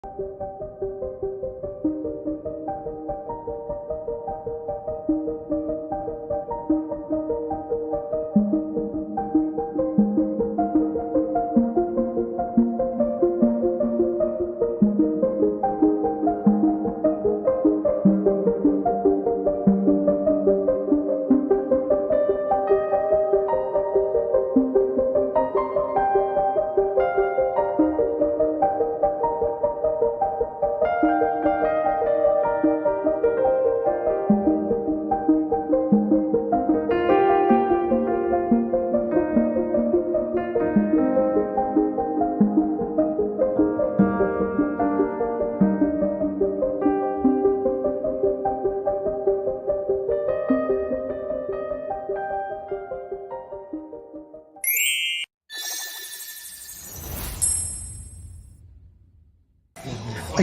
Are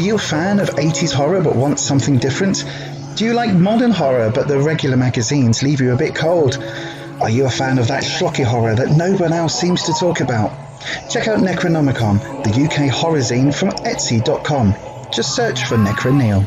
you a fan of 80s horror but want something different? Do you like modern horror but the regular magazines leave you a bit cold? Are you a fan of that schlocky horror that no one else seems to talk about? Check out Necronomicon, the UK horror zine from Etsy.com. Just search for Necroneil.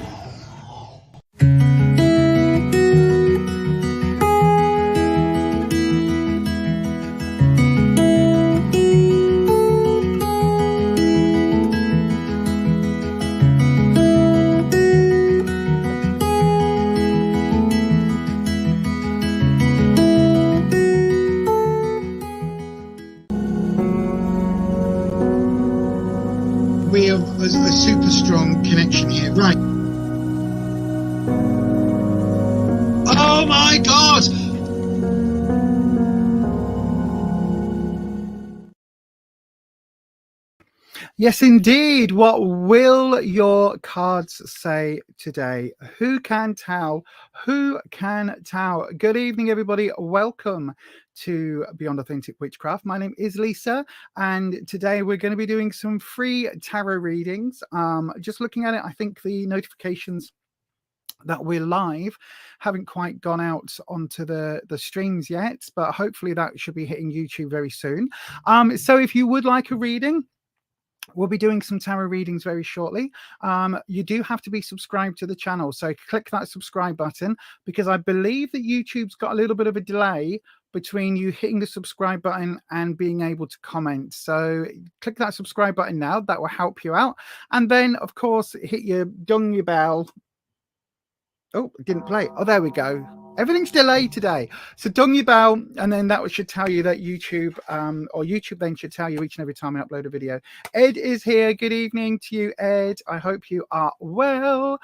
We have a super strong connection here. Right. Oh my God! Yes, indeed. What will your cards say today? Who can tell? Who can tell? Good evening, everybody. Welcome to Beyond Authentic Witchcraft. My name is Lisa, and today we're going to be doing some free tarot readings. Just looking at it, I think the notifications that we're live haven't quite gone out onto the streams yet, but hopefully that should be hitting YouTube very soon. So if you would like a reading, we'll be doing some tarot readings very shortly. You do have to be subscribed to the channel, so click that subscribe button, because I believe that YouTube's got a little bit of a delay between you hitting the subscribe button and being able to comment. So click that subscribe button now. That will help you out. And then, of course, hit your bell. Oh, it didn't play. Oh, there we go. Everything's delayed today. So dong your bell, and then that should tell you that YouTube, or YouTube then should tell you each and every time I upload a video. Ed is here. Good evening to you, Ed. I hope you are well.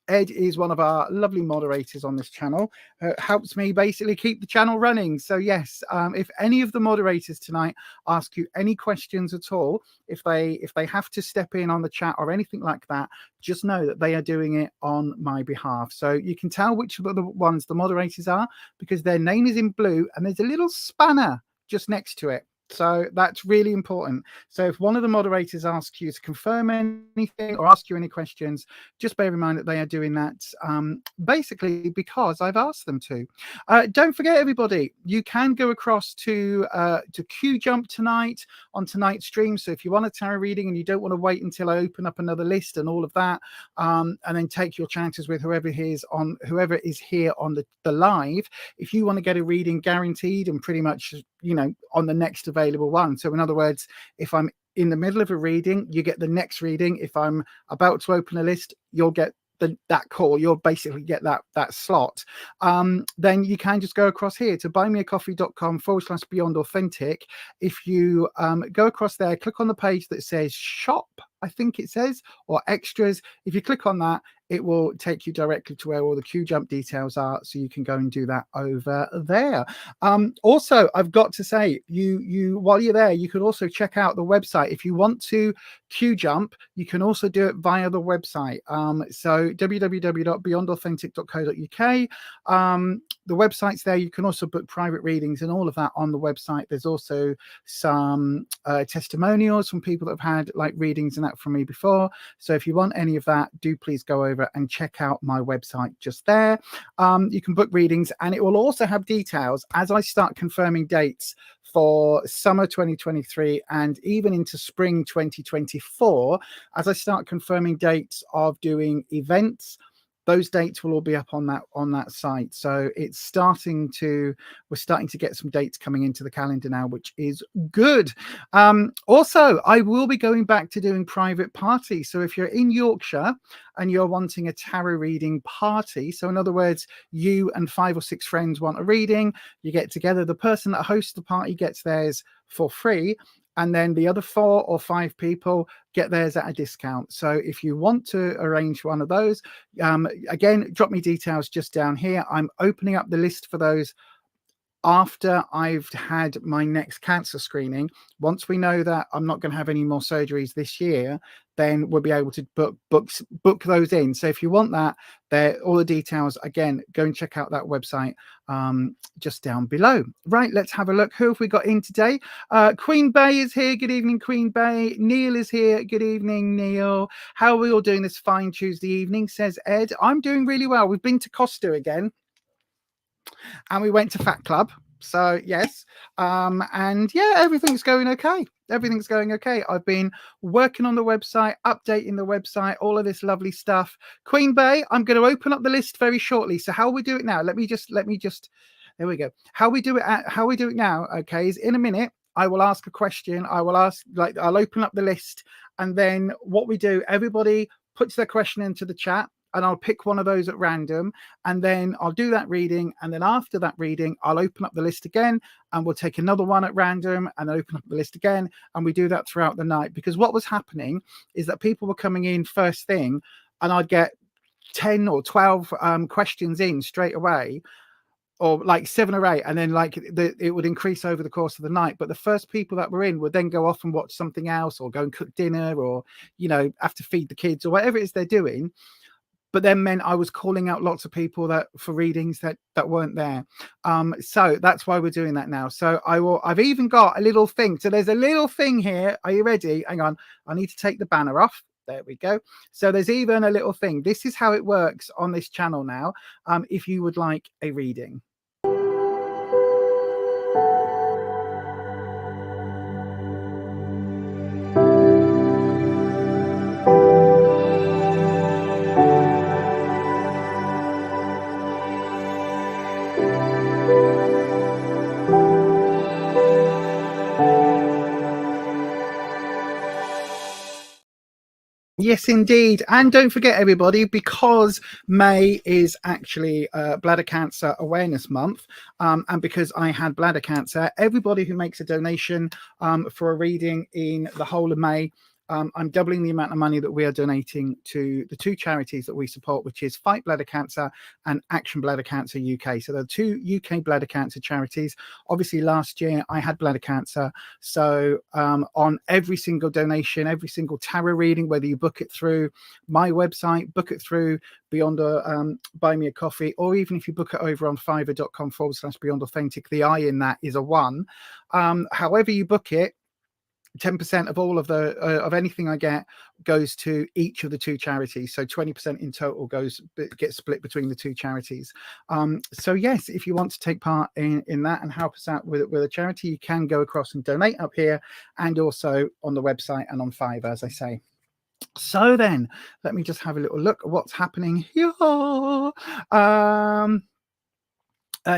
Ed is one of our lovely moderators on this channel. Helps me basically keep the channel running. So yes, if any of the moderators tonight ask you any questions at all, if they have to step in on the chat or anything like that, just know that they are doing it on my behalf. So you can tell which of the ones the moderators are, because their name is in blue and there's a little spanner just next to it. So that's really important. So if one of the moderators asks you to confirm anything or ask you any questions, just bear in mind that they are doing that basically because I've asked them to. Don't forget, everybody, you can go across to QJump tonight on tonight's stream. So if you want a tarot reading and you don't want to wait until I open up another list and all of that, and then take your chances with whoever is here on the live, if you want to get a reading guaranteed and pretty much, you know, on the next available one. So in other words, if I'm in the middle of a reading, you get the next reading. If I'm about to open a list, you'll get that call. You'll basically get that slot. Then you can just go across here to buymeacoffee.com/Beyond Authentic. If you go across there, click on the page that says shop, I think it says, or extras. If you click on that, it will take you directly to where all the QJump details are, so you can go and do that over there. Also, I've got to say, you while you're there, you could also check out the website. If you want to QJump, you can also do it via the website. So www.beyondauthentic.co.uk. The website's there. You can also book private readings and all of that on the website. There's also some testimonials from people that have had like readings and that from me before. So if you want any of that, do please go over over and check out my website just there. You can book readings, and it will also have details as I start confirming dates for summer 2023 and even into spring 2024. As I start confirming dates of doing events, those dates will all be up on that site. So we're starting to get some dates coming into the calendar now, which is good. Also, I will be going back to doing private parties. So if you're in Yorkshire and you're wanting a tarot reading party, so in other words, you and 5 or 6 friends want a reading, you get together, the person that hosts the party gets theirs for free, and then the other 4 or 5 people get theirs at a discount. So if you want to arrange one of those, again, drop me details just down here. I'm opening up the list for those after I've had my next cancer screening. Once we know that I'm not going to have any more surgeries this year, then we'll be able to book those in. So if you want that, there, all the details, again, go and check out that website just down below. Right, let's have a look. Who have we got in today? Queen Bay is here. Good evening, Queen Bay. Neil is here. Good evening, Neil. How are we all doing this fine Tuesday evening, says Ed. I'm doing really well. We've been to Costa again, and we went to Fat Club. So yes, and yeah, everything's going okay. Everything's going okay. I've been working on the website, updating the website, all of this lovely stuff. Queen Bay, I'm going to open up the list very shortly. So how we do it now? Let me just. There we go. How we do it now? Okay, is in a minute I will ask a question. I'll open up the list, and then what we do, everybody puts their question into the chat, and I'll pick one of those at random, and then I'll do that reading. And then after that reading, I'll open up the list again, and we'll take another one at random and open up the list again. And we do that throughout the night, because what was happening is that people were coming in first thing, and I'd get 10 or 12 questions in straight away, or like 7 or 8, and then it would increase over the course of the night. But the first people that were in would then go off and watch something else, or go and cook dinner, or, have to feed the kids, or whatever it is they're doing. But then meant I was calling out lots of people for readings that weren't there. So that's why we're doing that now. So I've even got a little thing. So there's a little thing here. Are you ready? Hang on. I need to take the banner off. There we go. So there's even a little thing. This is how it works on this channel now. If you would like a reading. Yes, indeed. And don't forget, everybody, because May is actually Bladder Cancer Awareness Month, and because I had bladder cancer, everybody who makes a donation for a reading in the whole of May, I'm doubling the amount of money that we are donating to the 2 charities that we support, which is Fight Bladder Cancer and Action Bladder Cancer UK. So they're 2 UK bladder cancer charities. Obviously, last year I had bladder cancer. So on every single donation, every single tarot reading, whether you book it through my website, book it through Beyond Buy Me a Coffee, or even if you book it over on fiverr.com/Beyond Authentic, the I in that is a 1. However you book it, 10% of all of the of anything I get goes to each of the 2 charities. So 20% in total gets split between the 2 charities. So yes, if you want to take part in that and help us out with a charity, you can go across and donate up here, and also on the website and on Fiverr, as I say. So then let me just have a little look at what's happening here.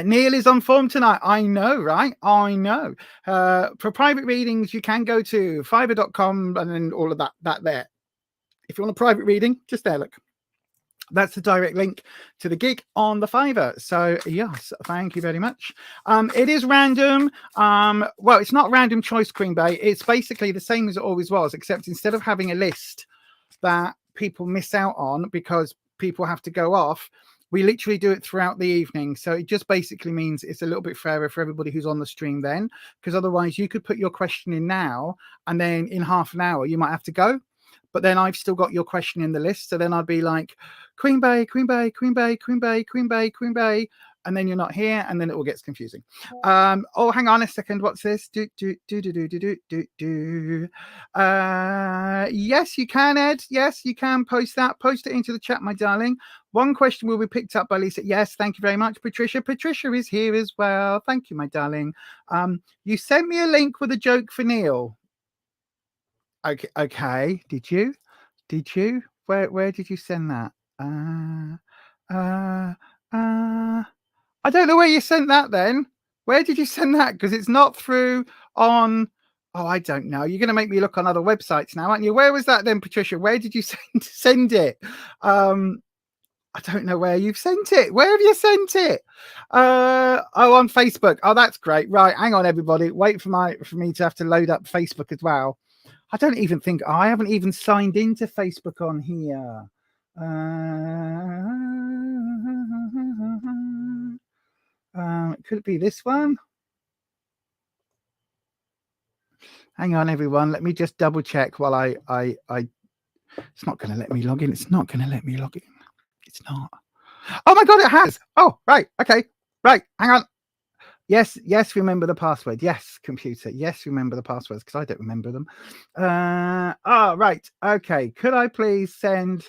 Neil is on form tonight. I know, right? I know. For private readings, you can go to fiverr.com and then all of that there. If you want a private reading, just there, look. That's the direct link to the gig on the Fiverr. So yes, thank you very much. It is random. Well, it's not random choice, Queen Bay. It's basically the same as it always was, except instead of having a list that people miss out on because people have to go off, we literally do it throughout the evening. So it just basically means it's a little bit fairer for everybody who's on the stream then, because otherwise you could put your question in now, and then in half an hour you might have to go. But then I've still got your question in the list. So then I'd be like, Queen Bay, Queen Bay, Queen Bay, Queen Bay, Queen Bay, Queen Bay. and then you're not here, and then it all gets confusing. Oh, hang on a second. What's this? Yes, you can, Ed. Yes, you can post that. Post it into the chat, my darling. One question will be picked up by Lisa. Yes, thank you very much, Patricia. Patricia is here as well. Thank you, my darling. You sent me a link with a joke for Neil. Okay. Did you? Where did you send that? I don't know where you sent that then. Where did you send that? Because it's not through on. Oh, I don't know. You're going to make me look on other websites now, aren't you? Where was that then, Patricia? Where did you send it? I don't know where you've sent it. Where have you sent it? Oh, on Facebook. Oh, that's great. Right, hang on, everybody. Wait for me to have to load up Facebook as well. I don't even think I haven't even signed into Facebook on here. Could it be this one? Hang on, everyone. Let me just double check while I it's not going to let me log in. It's not going to let me log in. It's not. Oh my God, it has. Oh, right. Okay. Right. Hang on. Yes, remember the password. Yes, computer. Yes, remember the passwords, because I don't remember them. Right. Okay. Could I please send...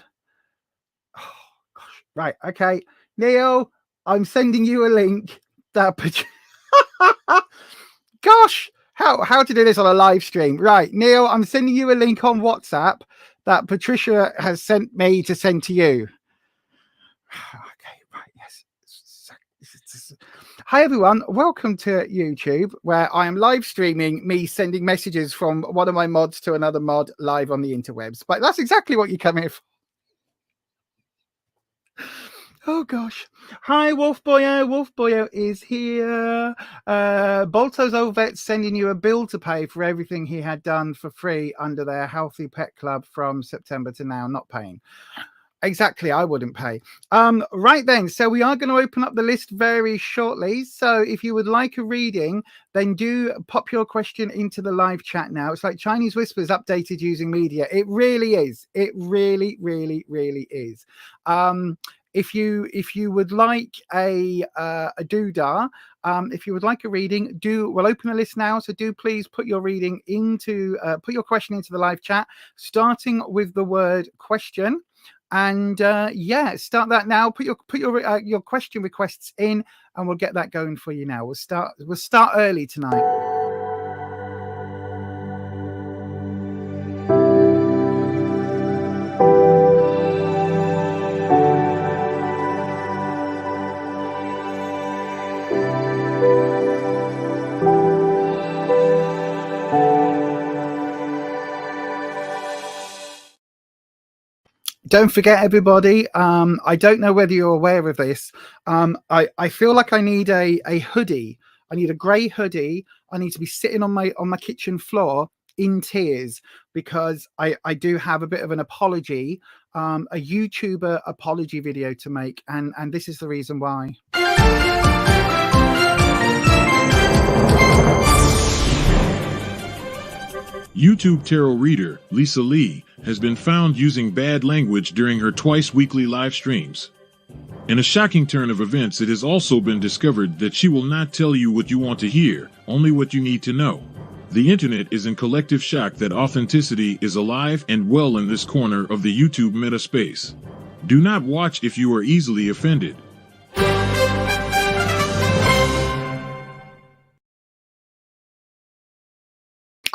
Oh, gosh. Right. Okay. Neil, I'm sending you a link that... Gosh, how to do this on a live stream. Right. Neil, I'm sending you a link on WhatsApp that Patricia has sent me to send to you. Okay, right, yes. Hi everyone, welcome to YouTube, where I am live streaming me sending messages from one of my mods to another mod live on the interwebs. But that's exactly what you come here for. Oh gosh. Hi Wolf Boyo. Wolf Boyo is here. Bolto's old vet sending you a bill to pay for everything he had done for free under their Healthy Pet Club from September to now, not paying. Exactly, I wouldn't pay. Right then, so we are going to open up the list very shortly. So if you would like a reading, then do pop your question into the live chat now. It's like Chinese Whispers updated using media. It really is. It really, really, really is. If you would like a doodah, if you would like a reading, we'll open a list now. So do please put your reading into put your question into the live chat, starting with the word question. And yeah, start that now. Put your question requests in, and we'll get that going for you now. We'll start early tonight. Don't forget, everybody, I don't know whether you're aware of this. I feel like I need a hoodie. I need a grey hoodie. I need to be sitting on my kitchen floor in tears, because I do have a bit of an apology, a YouTuber apology video to make, and this is the reason why. YouTube tarot reader Lisa Lee has been found using bad language during her twice-weekly live streams. In a shocking turn of events, it has also been discovered that she will not tell you what you want to hear, only what you need to know. The internet is in collective shock that authenticity is alive and well in this corner of the YouTube meta space. Do not watch if you are easily offended.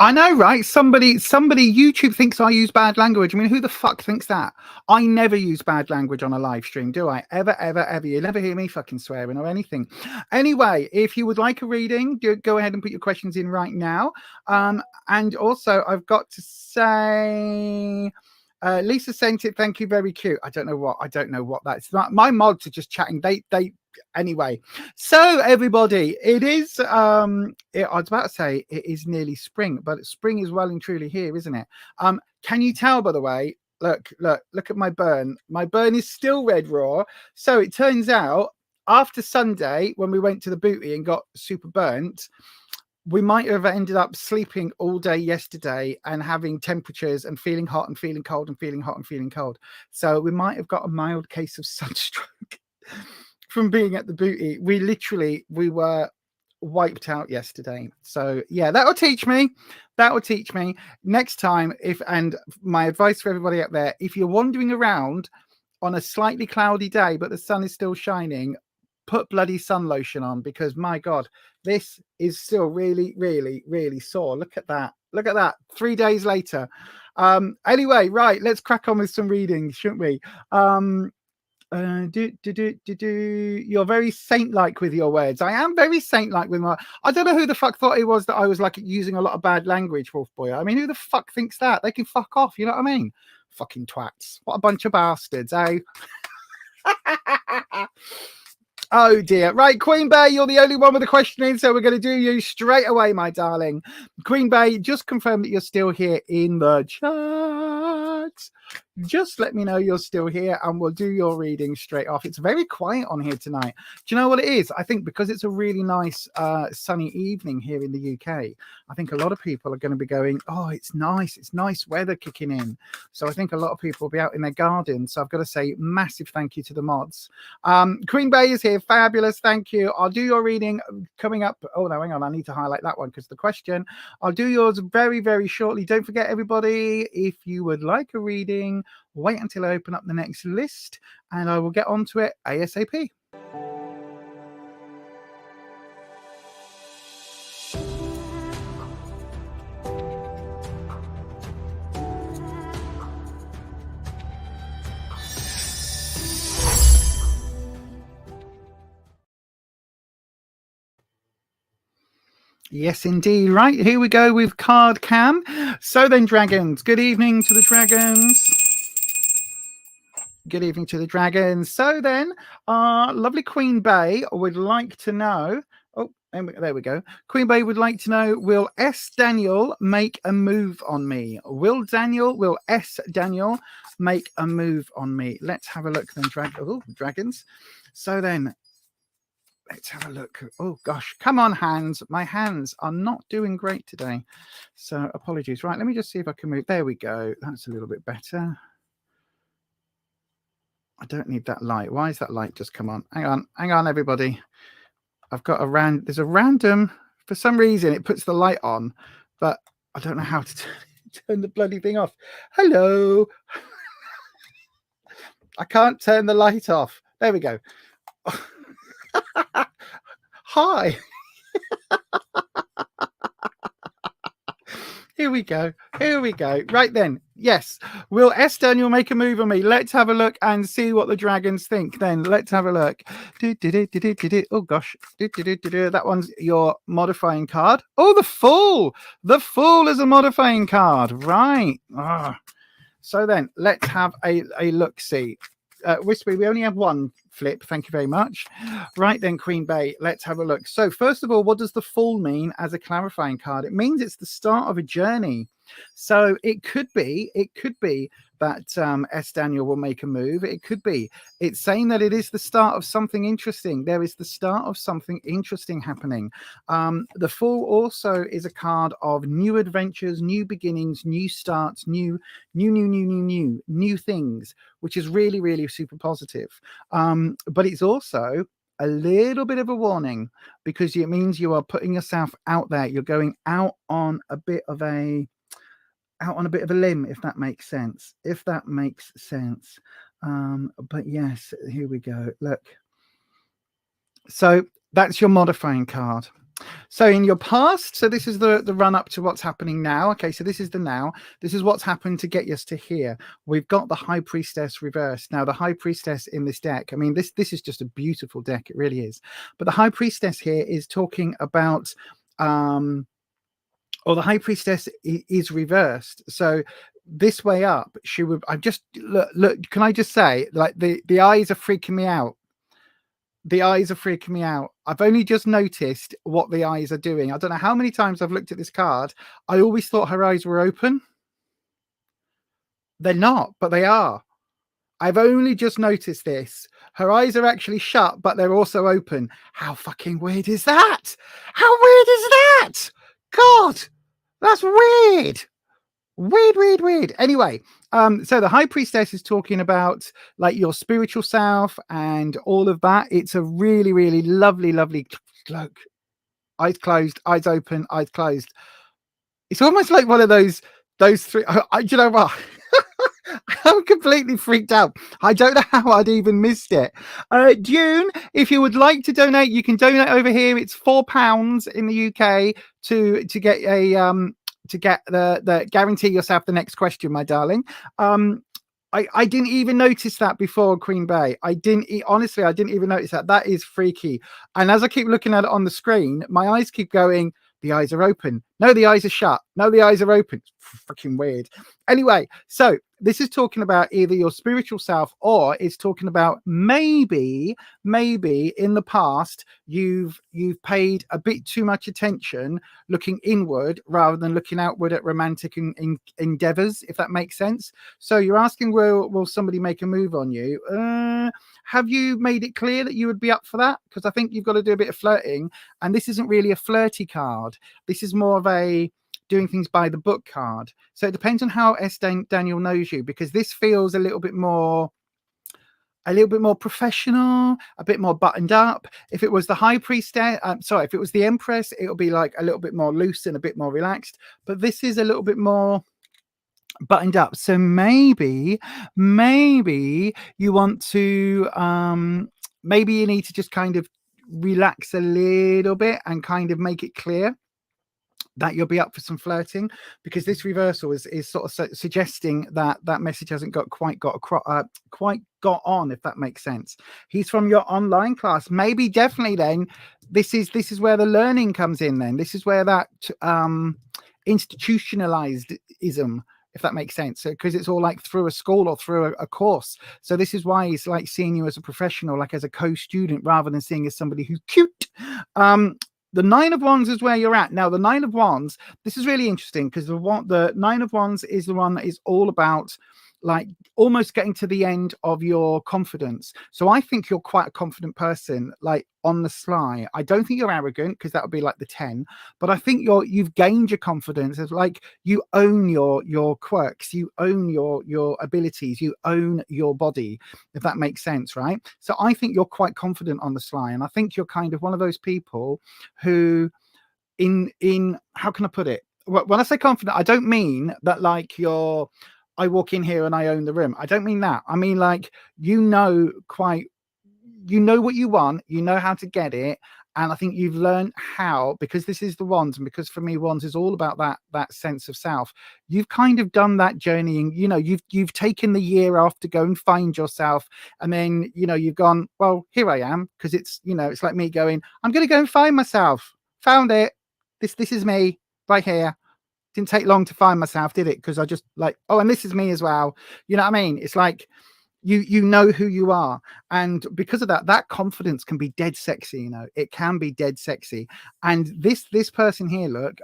I know, right? Somebody, YouTube thinks I use bad language. I mean, who the fuck thinks that? I never use bad language on a live stream, do I? Ever. You never hear me fucking swearing or anything. Anyway, if you would like a reading, go ahead and put your questions in right now. And also, I've got to say... Lisa sent it. Thank you. Very cute. I don't know what that's. My mods are just chatting. They anyway. So everybody, it is. I was about to say it is nearly spring, but spring is well and truly here, isn't it? Can you tell, by the way? Look at my burn. My burn is still red raw. So it turns out after Sunday, when we went to the booty and got super burnt, we might have ended up sleeping all day yesterday and having temperatures and feeling hot and feeling cold and feeling hot and feeling cold. So we might have got a mild case of sunstroke. from being at the booty. We were wiped out yesterday. So yeah, that will teach me. That will teach me next time. And my advice for everybody out there, if you're wandering around on a slightly cloudy day, but the sun is still shining, put bloody sun lotion on, because my God, this is still really, really, really sore. Look at that. Look at that. 3 days later. Anyway, right, let's crack on with some reading, shouldn't we? You're very saint-like with your words. I am very saint-like with my. I don't know who the fuck thought it was that I was like using a lot of bad language, Wolf Boy. I mean, who the fuck thinks that? They can fuck off. You know what I mean? Fucking twats. What a bunch of bastards, eh? Oh dear. Right, Queen Bay, you're the only one with a question in, so we're going to do you straight away, my darling. Queen Bay, just confirm that you're still here in the chat. Just let me know you're still here and we'll do your reading straight off. It's very quiet on here tonight. Do you know what it is? I think because it's a really nice sunny evening here in the UK, I think a lot of people are going to be going, oh, it's nice weather kicking in. So I think a lot of people will be out in their gardens. So I've got to say massive thank you to the mods. Queen Bay is here. Fabulous. Thank you. I'll do your reading coming up. Oh, no, hang on. I need to highlight that one because the question. I'll do yours very, very shortly. Don't forget, everybody, if you would like a reading, wait until I open up the next list and I will get onto it ASAP. Yes, indeed. Right, here we go with card cam. So then, dragons, good evening to the dragons. Good evening to the dragons. So then, lovely Queen Bay would like to know. Oh, there we go. Queen Bay would like to know, will S. Daniel make a move on me? Will S. Daniel make a move on me? Let's have a look then, dragons. So then, let's have a look. Oh, gosh. Come on, hands. My hands are not doing great today. So apologies. Right, let me just see if I can move. There we go. That's a little bit better. I don't need that light. Why is that light just come on? Hang on, everybody. I've got there's a random, for some reason, it puts the light on, but I don't know how to turn the bloody thing off. Hello. I can't turn the light off. There we go. Hi. Here we go. Right then. Yes. Will S. Daniel make a move on me? Let's have a look and see what the dragons think then. Let's have a look. Oh, gosh. That one's your modifying card. Oh, the Fool. The Fool is a modifying card. Right. So then, let's have a look-see. Whisper, we only have one flip. Thank you very much. Right then, Queen Bay, let's have a look. So first of all, what does the Fool mean as a clarifying card? It means it's the start of a journey. So it could be that S. Daniel will make a move. It could be. It's saying that it is the start of something interesting. There is the start of something interesting happening. The Fool also is a card of new adventures, new beginnings, new starts, new things, which is really, really super positive. But it's also a little bit of a warning because it means you are putting yourself out there. You're going out on a bit of a limb, if that makes sense. But yes, here we go. Look. So that's your modifying card. So in your past, so this is the run up to what's happening now. Okay, so this is the now. This is what's happened to get us to here. We've got the High Priestess reversed. Now, the High Priestess in this deck, I mean, this is just a beautiful deck. It really is. But the High Priestess here is talking about... or the High Priestess is reversed. So this way up, she would... I just... Look, can I just say, like, the eyes are freaking me out. The eyes are freaking me out. I've only just noticed what the eyes are doing. I don't know how many times I've looked at this card. I always thought her eyes were open. They're not, but they are. I've only just noticed this. Her eyes are actually shut, but they're also open. How fucking weird is that? How weird is that? God, that's weird. Weird. Anyway, So the high priestess is talking about like your spiritual self and all of that. It's a really, really lovely, lovely cloak. Eyes closed, eyes open, eyes closed. It's almost like one of those three. You know what? I'm completely freaked out. I don't know how I'd even missed it. June, if you would like to donate, you can donate over here. It's £4 in the UK to get a to get the guarantee yourself the next question, my darling. I didn't even notice that before, Queen Bay. Honestly, I didn't even notice that. That is freaky. And as I keep looking at it on the screen, my eyes keep going, the eyes are open. No, the eyes are shut. No, the eyes are open. Freaking weird. Anyway, so this is talking about either your spiritual self, or it's talking about maybe in the past you've paid a bit too much attention looking inward rather than looking outward at romantic endeavors, if that makes sense. So you're asking, will somebody make a move on you? Have you made it clear that you would be up for that? Because I think you've got to do a bit of flirting, and this isn't really a flirty card. This is more of a doing things by the book card. So it depends on how Daniel knows you, because this feels a little bit more professional, a bit more buttoned up. If it was the high priestess, if it was the empress, it'll be like a little bit more loose and a bit more relaxed. But this is a little bit more buttoned up. So maybe you want to maybe you need to just kind of relax a little bit and kind of make it clear that you'll be up for some flirting, because this reversal is sort of suggesting that message hasn't quite got on, if that makes sense. He's from your online class. Maybe definitely then this is where the learning comes in. Then this is where that institutionalizedism, if that makes sense, because it's all like through a school or through a course. So this is why he's like seeing you as a professional, like as a co-student, rather than seeing as somebody who's cute. The Nine of Wands is where you're at. Now, the Nine of Wands, this is really interesting, because the Nine of Wands is the one that is all about like almost getting to the end of your confidence. So I think you're quite a confident person, like on the sly. I don't think you're arrogant, because that would be like the 10, but I think you've gained your confidence. It's like you own your quirks, you own your abilities, you own your body, if that makes sense, right? So I think you're quite confident on the sly, and I think you're kind of one of those people who in how can I put it? When I say confident, I don't mean that like I walk in here and I own the room. I don't mean that. I mean, like, you know what you want, you know how to get it. And I think you've learned how, because this is the Wands, and because for me, Wands is all about that sense of self. You've kind of done that journeying, you've taken the year off to go and find yourself. And then, you've gone, well, here I am. Because it's like me going, I'm going to go and find myself. Found it. This is me right here. Didn't take long to find myself, did it? Because I just like, oh, and this is me as well. You know what I mean? It's like you know who you are, and because of that confidence can be dead sexy. It can be dead sexy. And this person here, look,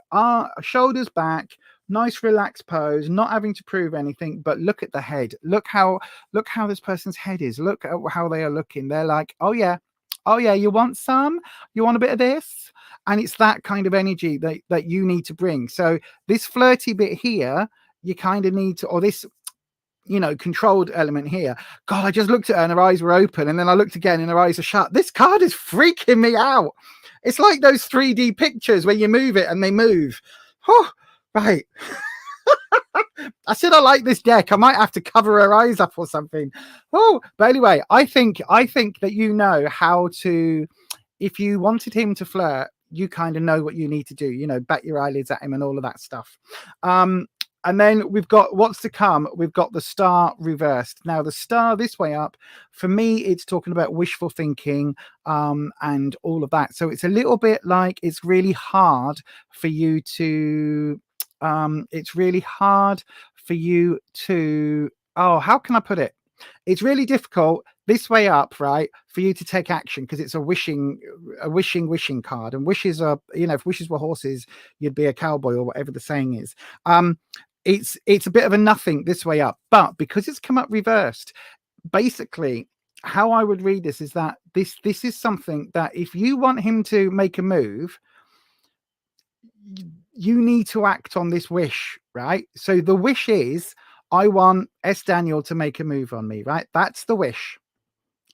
shoulders back, nice relaxed pose, not having to prove anything. But look at the head. Look how this person's head is. Look at how they are looking. They're like, oh yeah, you want some? You want a bit of this? And it's that kind of energy that you need to bring. So this flirty bit here, you kind of need to, or this, controlled element here. God, I just looked at her and her eyes were open. And then I looked again and her eyes are shut. This card is freaking me out. It's like those 3D pictures where you move it and they move. Oh, right. I said I like this deck. I might have to cover her eyes up or something. Oh, but anyway, I think that you know how to, if you wanted him to flirt, you kind of know what you need to do, bat your eyelids at him and all of that stuff. And then we've got what's to come. We've got the star reversed. Now, the star this way up, for me, it's talking about wishful thinking and all of that. So it's a little bit like it's really hard for you to, how can I put it? It's really difficult this way up, right, for you to take action, because it's a wishing card, and wishes are, if wishes were horses, you'd be a cowboy, or whatever the saying is. It's a bit of a nothing this way up, but because it's come up reversed, basically how I would read this is that this is something that if you want him to make a move, you need to act on this wish, right? So the wish is, I want S. Daniel to make a move on me, right? That's the wish.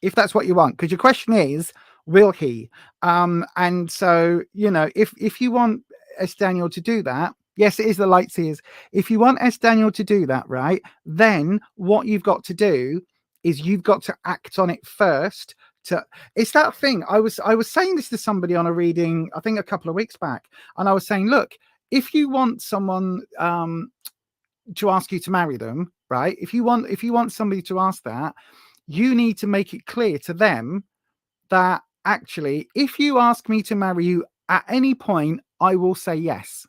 If that's what you want, because your question is, will he? And so, you know, if you want S. Daniel to do that, yes, it is the light seers. If you want S. Daniel to do that, right, then what you've got to do is you've got to act on it first. It's that thing. I was saying this to somebody on a reading, I think a couple of weeks back, and I was saying, look, if you want someone to ask you to marry them, right? If you want somebody to ask that, you need to make it clear to them that actually, if you ask me to marry you at any point, I will say yes.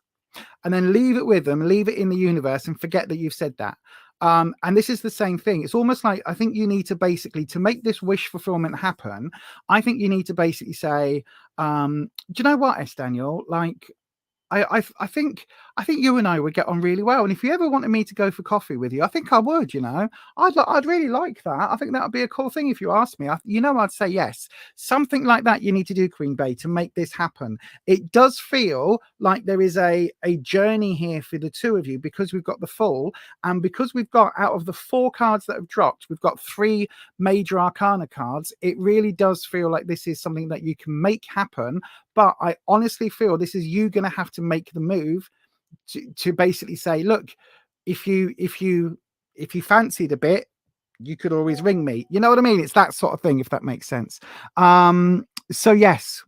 And then leave it with them, leave it in the universe, and forget that you've said that. And this is the same thing. It's almost like, I think you need to basically, to make this wish fulfillment happen, I think you need to basically say, do you know what, S. Daniel? Like, I think you and I would get on really well, and if you ever wanted me to go for coffee with you, I think I would. You know, I'd really like that. I think that would be a cool thing if you asked me. I'd say yes. Something like that you need to do, Queen Bey, to make this happen. It does feel like there is a journey here for the two of you, because we've got the Fool, and because we've got, out of the 4 cards that have dropped, we've got 3 major arcana cards. It really does feel like this is something that you can make happen. But I honestly feel this is you going to have to make the move to basically say, look, if you fancied a bit, you could always ring me. You know what I mean? It's that sort of thing, if that makes sense. So yes,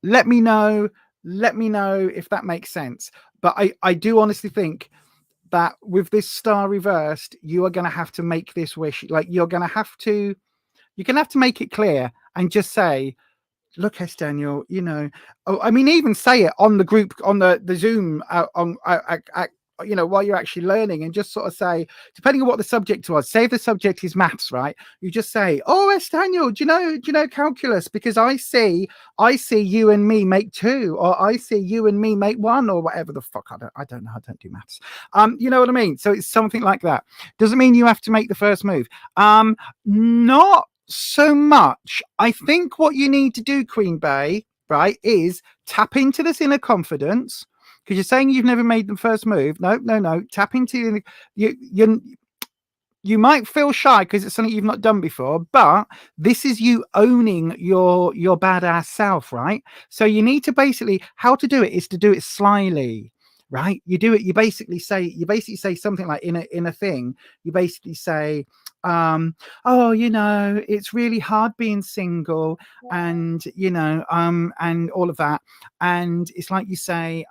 let me know if that makes sense. But I do honestly think that with this star reversed, you are going to have to make this wish. Like, you're going to have to make it clear and just say, look, S. Daniel, you know, I mean, even say it on the group, on the Zoom, you know, while you're actually learning, and just sort of say, depending on what the subject was, say if the subject is maths, right? You just say, oh, S. Daniel, do you know calculus? Because I see you and me make 2, or I see you and me make 1, or whatever the fuck. I don't know. I don't do maths. You know what I mean? So it's something like that. Doesn't mean you have to make the first move. Not so much. I think what you need to do, Queen Bey, right, is tap into this inner confidence, because you're saying you've never made the first move. No. Tap into you might feel shy because it's something you've not done before, but this is you owning your badass self, right? So you need to basically, how to do it is to do it slyly, right? You do it, you basically say something like in a thing, you basically say, oh, you know, it's really hard being single, and you know, and all of that. And it's like you say,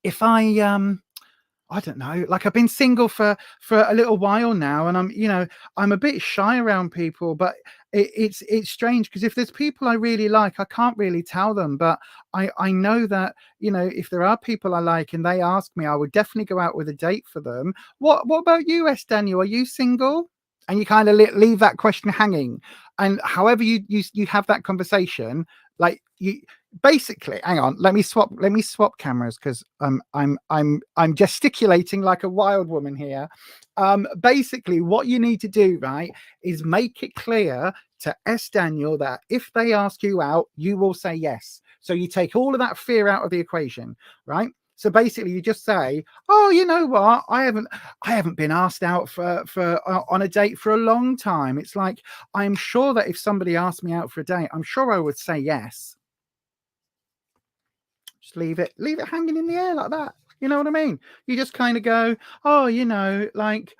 if I don't know, like, I've been single for a little while now, and I'm a bit shy around people, but it's strange, because if there's people I really like, I can't really tell them, but I know that, you know, if there are people I like and they ask me, I would definitely go out with a date for them. What about you, S. Daniel? Are you single? And you kind of leave that question hanging, and however you have that conversation, like, you basically, hang on, let me swap cameras, because I'm gesticulating like a wild woman here. Basically what you need to do, right, is make it clear to S. Daniel that if they ask you out, you will say yes. So you take all of that fear out of the equation, right? So basically you just say, oh, you know what, I haven't been asked out for on a date for a long time. It's like, I'm sure that if somebody asked me out for a date, I'm sure I would say yes. Just leave it hanging in the air like that. You know what I mean? You just kind of go, oh, you know, like,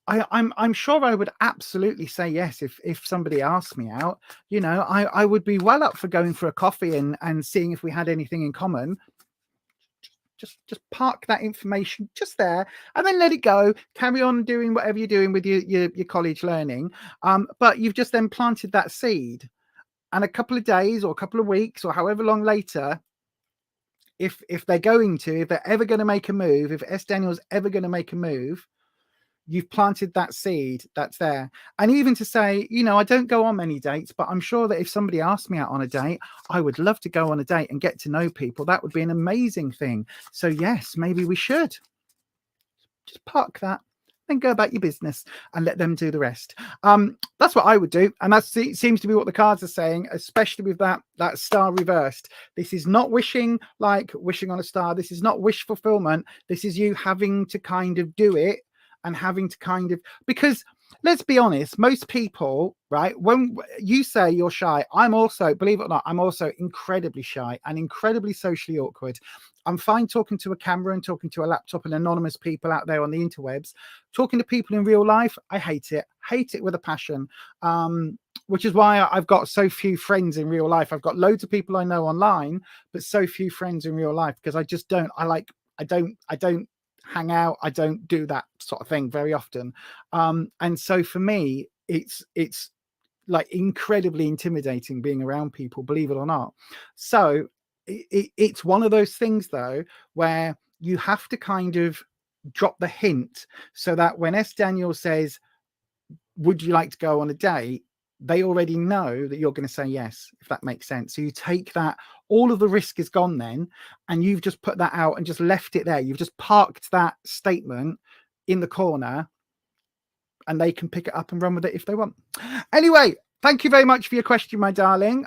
I'm sure I would absolutely say yes if somebody asked me out. You know, I would be well up for going for a coffee and seeing if we had anything in common. Just park that information just there, and then let it go. Carry on doing whatever you're doing with your college learning. But you've just then planted that seed, and a couple of days or a couple of weeks or however long later, if they're ever going to make a move, if S. Daniel's ever going to make a move, you've planted that seed that's there. And even to say, you know, I don't go on many dates, but I'm sure that if somebody asked me out on a date, I would love to go on a date and get to know people. That would be an amazing thing. So yes, maybe we should just park that, then go about your business and let them do the rest. That's what I would do, and that seems to be what the cards are saying, especially with that star reversed. This is not wishing on a star. This is not wish fulfillment. This is you having to kind of do it and having to kind of, because let's be honest, most people, right, when you say you're shy, I'm also, believe it or not, I'm also incredibly shy and incredibly socially awkward. I'm fine talking to a camera and talking to a laptop and anonymous people out there on the interwebs. Talking to people in real life, I hate it with a passion. Which is why I've got so few friends in real life. I've got loads of people I know online, but so few friends in real life, because I just don't, I don't hang out. I don't do that sort of thing very often. And so for me, it's like incredibly intimidating being around people, believe it or not. So it's one of those things though, where you have to kind of drop the hint so that when S. Daniel says, would you like to go on a date? They already know that you're going to say yes, if that makes sense. So you take that, all of the risk is gone then, and you've just put that out and just left it there. You've just parked that statement in the corner, and they can pick it up and run with it if they want. Anyway, thank you very much for your question, my darling.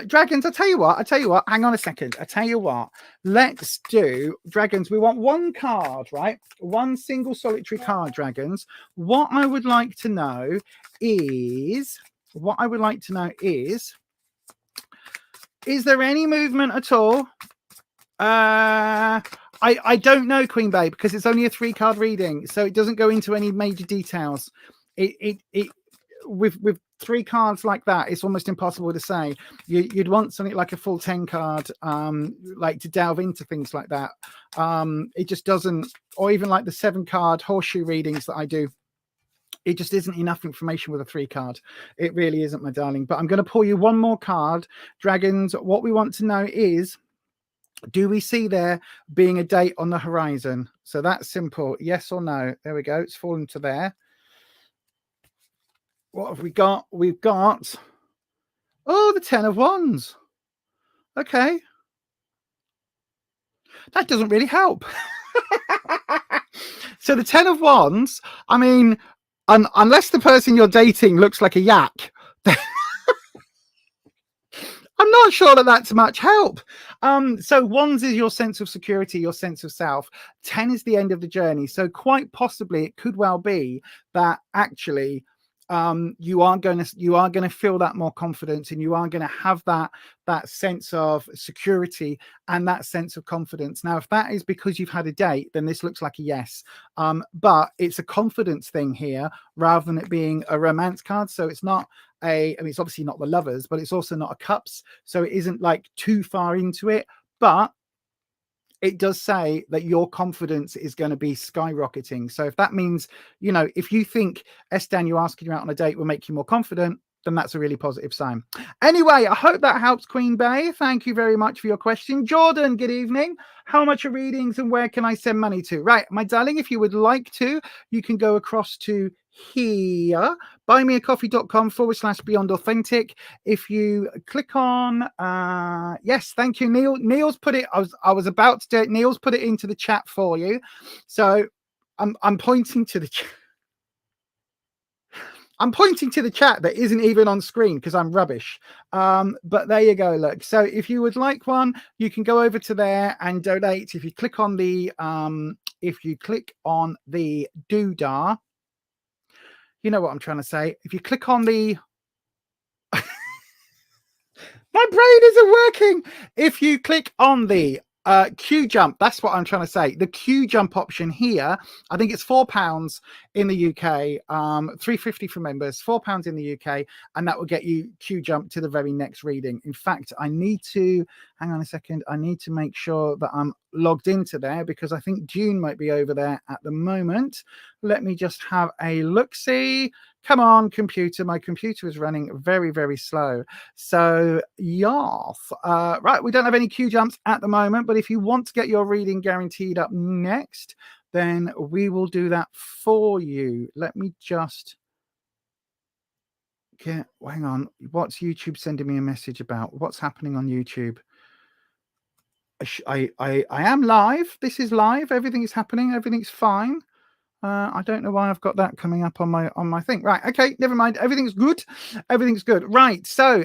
Dragons, I tell you what, hang on a second. I tell you what, let's do Dragons. We want one card, right? One single solitary card, Dragons. What I would like to know is, is there any movement at all? I don't know, Queen Babe, because it's only a 3-card reading, so it doesn't go into any major details. It with 3 cards like that, it's almost impossible to say. You'd want something like a full 10 card, like to delve into things like that. It just doesn't, or even like the 7-card horseshoe readings that I do. It just isn't enough information with a 3-card. It really isn't, my darling. But I'm going to pull you one more card, Dragons. What we want to know is, do we see there being a date on the horizon? So that's simple. Yes or no? There we go. It's fallen to there. What have we got? We've got, oh, the 10 of Wands. Okay. That doesn't really help. So the 10 of Wands, I mean, unless the person you're dating looks like a yak, I'm not sure that that's much help. So Wands is your sense of security, your sense of self. 10 is the end of the journey. So quite possibly it could well be that actually you are going to feel that more confidence, and you are going to have that sense of security and that sense of confidence. Now, if that is because you've had a date, then this looks like a yes. But it's a confidence thing here rather than it being a romance card. So it's not it's obviously not the Lovers, but it's also not a Cups. So it isn't like too far into it, but it does say that your confidence is going to be skyrocketing. So if that means, if you think S. Daniel asking you out on a date will make you more confident, then that's a really positive sign. Anyway, I hope that helps, Queen Bay. Thank you very much for your question. Jordan, good evening. How much are readings and where can I send money to? Right, my darling, if you would like to, you can go across to here, buymeacoffee.com/beyond authentic. If you click on yes, thank you, Neil's put it, I was about to do it. Neil's put it into the chat for you, so I'm pointing to the chat. I'm pointing to the chat that isn't even on screen because I'm rubbish. But there you go. Look, so if you would like one, you can go over to there and donate. If you click on the doodah, you know what I'm trying to say. If you click on the my brain isn't working. If you click on the Q jump, that's what I'm trying to say. The Q jump option here, I think it's £4 in the UK, £3.50 for members, £4 in the UK, and that will get you Q jump to the very next reading. In fact, I need to hang on a second. I need to make sure that I'm logged into there because I think June might be over there at the moment. Let me just have a look-see. Come on, computer. My computer is running very, very slow. So, yes. Right, we don't have any Q jumps at the moment, but if you want to get your reading guaranteed up next, then we will do that for you. Let me just get, hang on. What's YouTube sending me a message about? What's happening on YouTube? I am live. This is live. Everything is happening. Everything's fine. I don't know why I've got that coming up on my thing. Right, okay, never mind. Everything's good. Everything's good. Right, so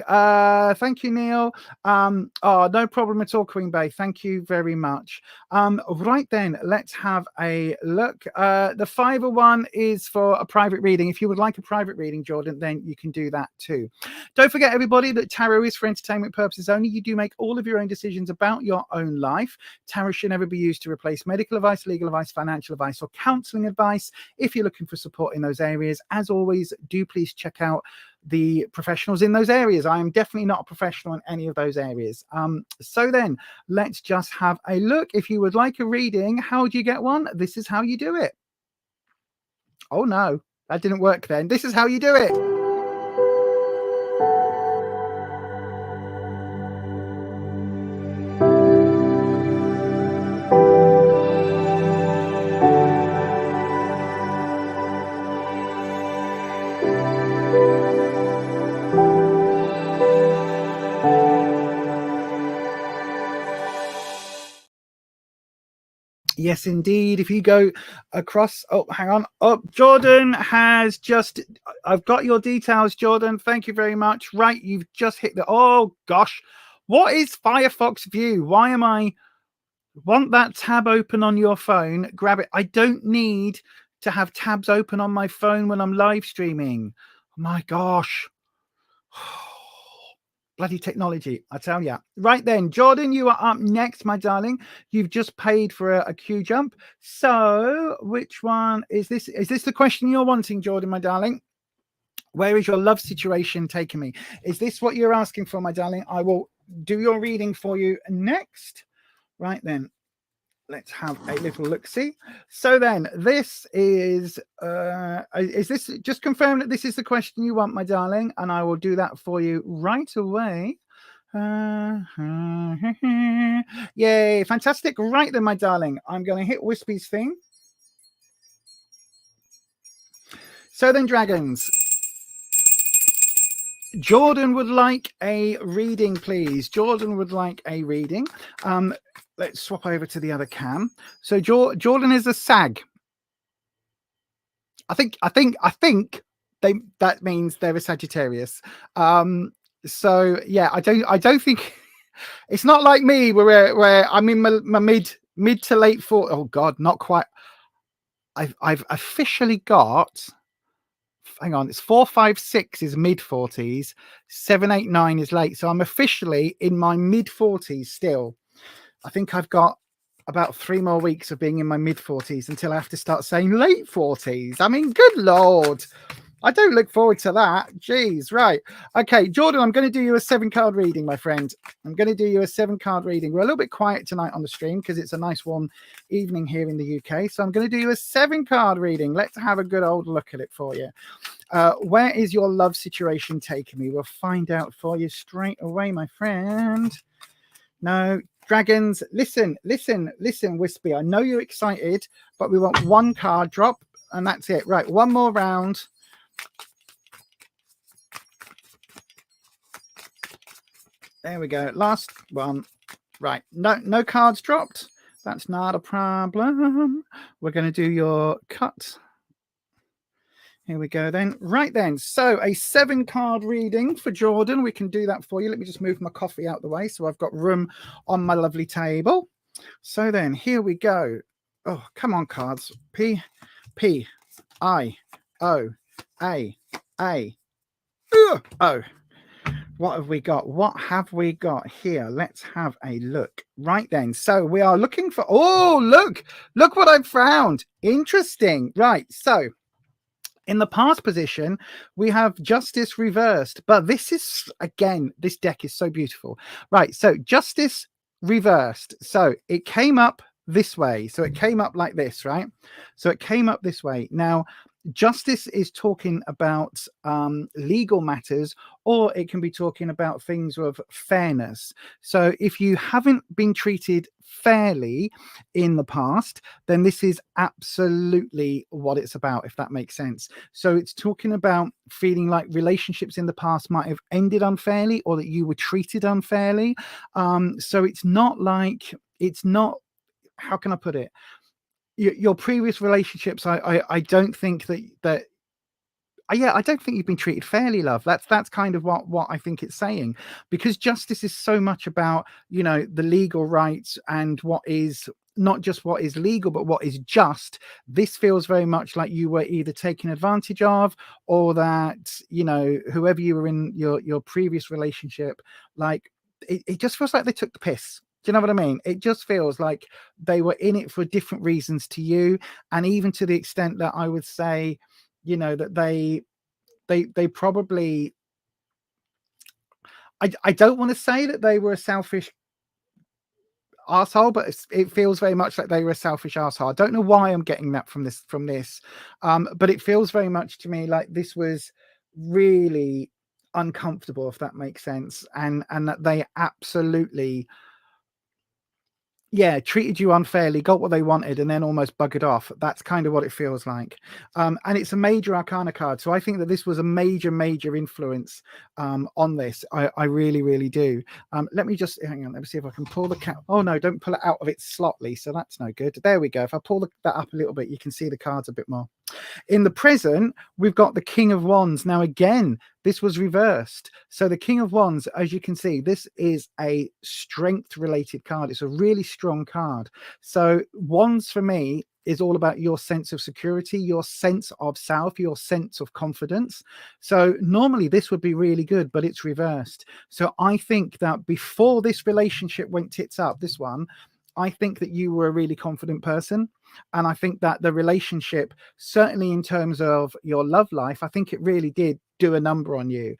thank you, Neil. Oh, no problem at all, Queen Bay. Thank you very much. Right then, let's have a look. The Fiverr one is for a private reading. If you would like a private reading, Jordan, then you can do that too. Don't forget, everybody, that tarot is for entertainment purposes only. You do make all of your own decisions about your own life. Tarot should never be used to replace medical advice, legal advice, financial advice, or counseling advice. If you're looking for support in those areas, as always, do please check out the professionals in those areas. I am definitely not a professional in any of those areas. So then let's just have a look. If you would like a reading, how do you get one? This is how you do it. Oh no, that didn't work then. This is how you do it. Yes, indeed. If you go across, oh, hang on. Oh, Jordan has just, I've got your details, Jordan. Thank you very much. Right, you've just hit the, oh gosh. What is Firefox View? Why am I, want that tab open on your phone? Grab it. I don't need to have tabs open on my phone when I'm live streaming. Oh my gosh. Bloody technology, I tell you. Right then, Jordan, you are up next, my darling. You've just paid for a queue jump. So which one is this? Is this the question you're wanting, Jordan, my darling? Where is your love situation taking me? Is this what you're asking for, my darling? I will do your reading for you next. Right then. Let's have a little look-see. So then, this is this, just confirm that this is the question you want, my darling, and I will do that for you right away. Yay, fantastic. Right then, my darling, I'm going to hit Wispy's thing. So then, dragons, Jordan would like a reading, please. Jordan would like a reading. Let's swap over to the other cam. So Jordan is a SAG. I think that means they're a Sagittarius. So yeah, I don't think it's not like me where I'm in my mid to late 40s. Oh God, not quite. I've officially got. Hang on, it's 4, 5, 6 is mid 40s, 7, 8, 9 is late. So I'm officially in my mid 40s still. I think I've got about 3 more weeks of being in my mid 40s until I have to start saying late 40s. I mean, good Lord. I don't look forward to that. Jeez, right. Okay, Jordan, I'm going to do you a 7-card reading, my friend. I'm going to do you a 7-card reading. We're a little bit quiet tonight on the stream because it's a nice warm evening here in the UK. So I'm going to do you a 7-card reading. Let's have a good old look at it for you. Where is your love situation taking me? We'll find out for you straight away, my friend. No, dragons, listen, Wispy. I know you're excited, but we want 1 card drop, and that's it. Right, 1 more round. There we go. Last one. Right, no cards dropped. That's not a problem. We're going to do your cut. Here we go then. Right then. So a 7-card reading for Jordan. We can do that for you. Let me just move my coffee out the way so I've got room on my lovely table. So then here we go. Oh, come on, cards. P, I, O, A, O. What have we got? What have we got here? Let's have a look. Right then. So we are looking for, oh, look what I've found. Interesting. Right. So in the past position, we have Justice reversed, but this is, again, this deck is so beautiful. Right, so Justice reversed. So it came up this way. So it came up like this, right? So it came up this way. Now, Justice is talking about legal matters, or it can be talking about things of fairness. So if you haven't been treated fairly in the past, then this is absolutely what it's about, if that makes sense. So it's talking about feeling like relationships in the past might have ended unfairly, or that you were treated unfairly. So it's not like, it's not, how can I put it? your previous relationships, I don't think that yeah, I don't think you've been treated fairly, love. That's kind of what I think it's saying, because justice is so much about, you know, the legal rights and what is not just what is legal, but what is just. This feels very much like you were either taken advantage of, or that, you know, whoever you were in your previous relationship, like it just feels like they took the piss. Do you know what I mean? It just feels like they were in it for different reasons to you, and even to the extent that I would say, you know, that they probably, I don't want to say that they were a selfish arsehole, but it feels very much like they were a selfish arsehole. I don't know why I'm getting that from this but it feels very much to me like this was really uncomfortable, if that makes sense, and that they absolutely, yeah, treated you unfairly, got what they wanted, and then almost buggered off. That's kind of what it feels like. And it's a major arcana card. So I think that this was a major influence on this. I really, really do. Let me just, hang on, let me see if I can pull the cat. Oh, no, don't pull it out of its slot, Lisa. That's no good. There we go. If I pull that up a little bit, you can see the cards a bit more. In the present, we've got the King of Wands. Now, again, this was reversed. So the King of Wands, as you can see, this is a strength-related card. It's a really strong card. So Wands, for me, is all about your sense of security, your sense of self, your sense of confidence. So normally this would be really good, but it's reversed. So I think that before this relationship went tits up, this one, I think that you were a really confident person. And I think that the relationship, certainly in terms of your love life, I think it really did do a number on you.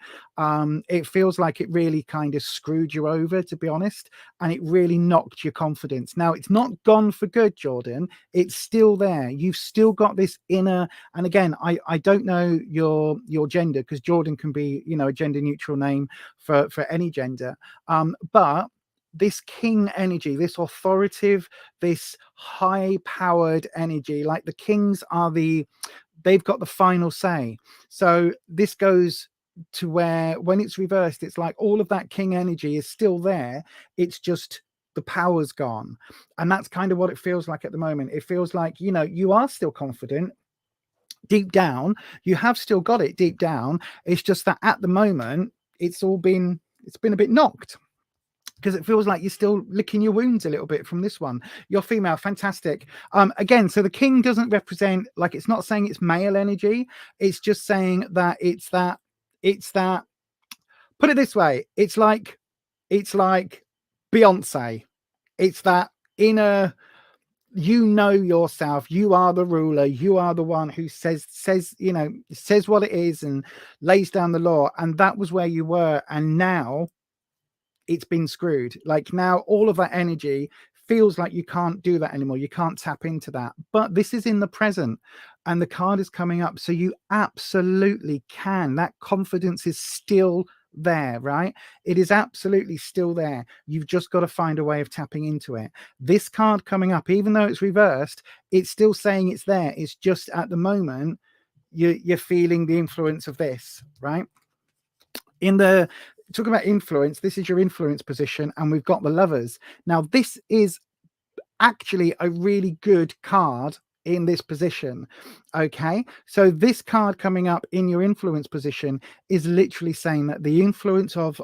It feels like it really kind of screwed you over, to be honest, and it really knocked your confidence. Now, it's not gone for good, Jordan. It's still there. You've still got this inner, and again, I don't know your gender, because Jordan can be, you know, a gender neutral name for any gender. But this king energy, this authoritative, this high powered energy, like the kings are they've got the final say. So this goes to where, when it's reversed, it's like all of that king energy is still there. It's just the power's gone. And that's kind of what it feels like at the moment. It feels like, you know, you are still confident deep down. You have still got it deep down. It's just that at the moment, it's been a bit knocked, because it feels like you're still licking your wounds a little bit from this one. You're female, fantastic. Again, so the king doesn't represent, like, it's not saying it's male energy. It's just saying that it's that, put it this way, it's like Beyonce. It's that inner, you know yourself, you are the ruler, you are the one who says, you know, says what it is and lays down the law. And that was where you were. And now it's been screwed. Like, now all of that energy feels like you can't do that anymore. You can't tap into that. But this is in the present, and the card is coming up. So you absolutely can. That confidence is still there, right? It is absolutely still there. You've just got to find a way of tapping into it. This card coming up, even though it's reversed, it's still saying it's there. It's just at the moment you're feeling the influence of this, right? In the talking about influence, this is your influence position, and we've got the Lovers. Now, this is actually a really good card in this position. Okay, so this card coming up in your influence position is literally saying that the influence of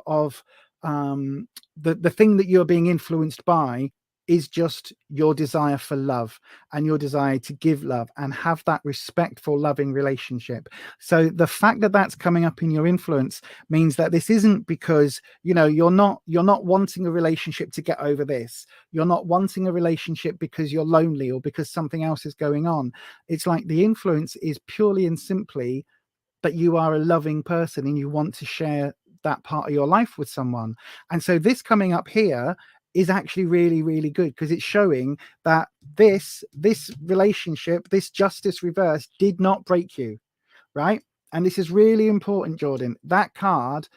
the thing that you're being influenced by is just your desire for love and your desire to give love and have that respectful, loving relationship. So the fact that that's coming up in your influence means that this isn't because, you know, you're not wanting a relationship to get over this. You're not wanting a relationship because you're lonely or because something else is going on. It's like the influence is purely and simply that you are a loving person and you want to share that part of your life with someone. And so this coming up here is actually really, really good, because it's showing that this relationship, this justice reverse, did not break you, right? And this is really important, Jordan. That card,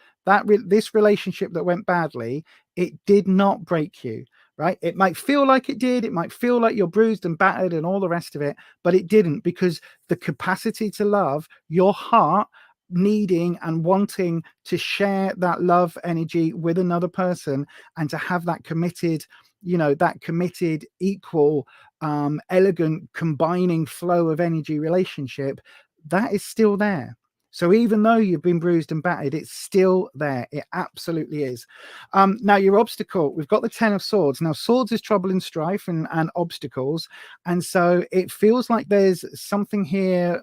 this relationship that went badly, it did not break you, right? It might feel like it did. It might feel like you're bruised and battered and all the rest of it, but it didn't, because the capacity to love, your heart needing and wanting to share that love energy with another person and to have that committed, you know, that committed equal elegant combining flow of energy relationship, that is still there. So even though you've been bruised and battered, it's still there. It absolutely is. Now your obstacle, we've got the 10 of Swords. Now swords is trouble and strife and obstacles. And so it feels like there's something here,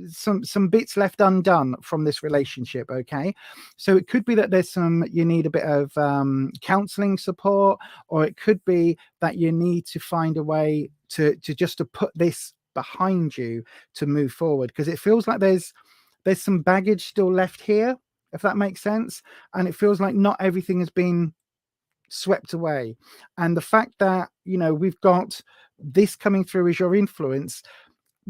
some bits left undone from this relationship. Okay. So it could be that there's you need a bit of counseling support, or it could be that you need to find a way to put this behind you to move forward. Because it feels like there's some baggage still left here, if that makes sense. And it feels like not everything has been swept away. And the fact that, we've got this coming through as your influence,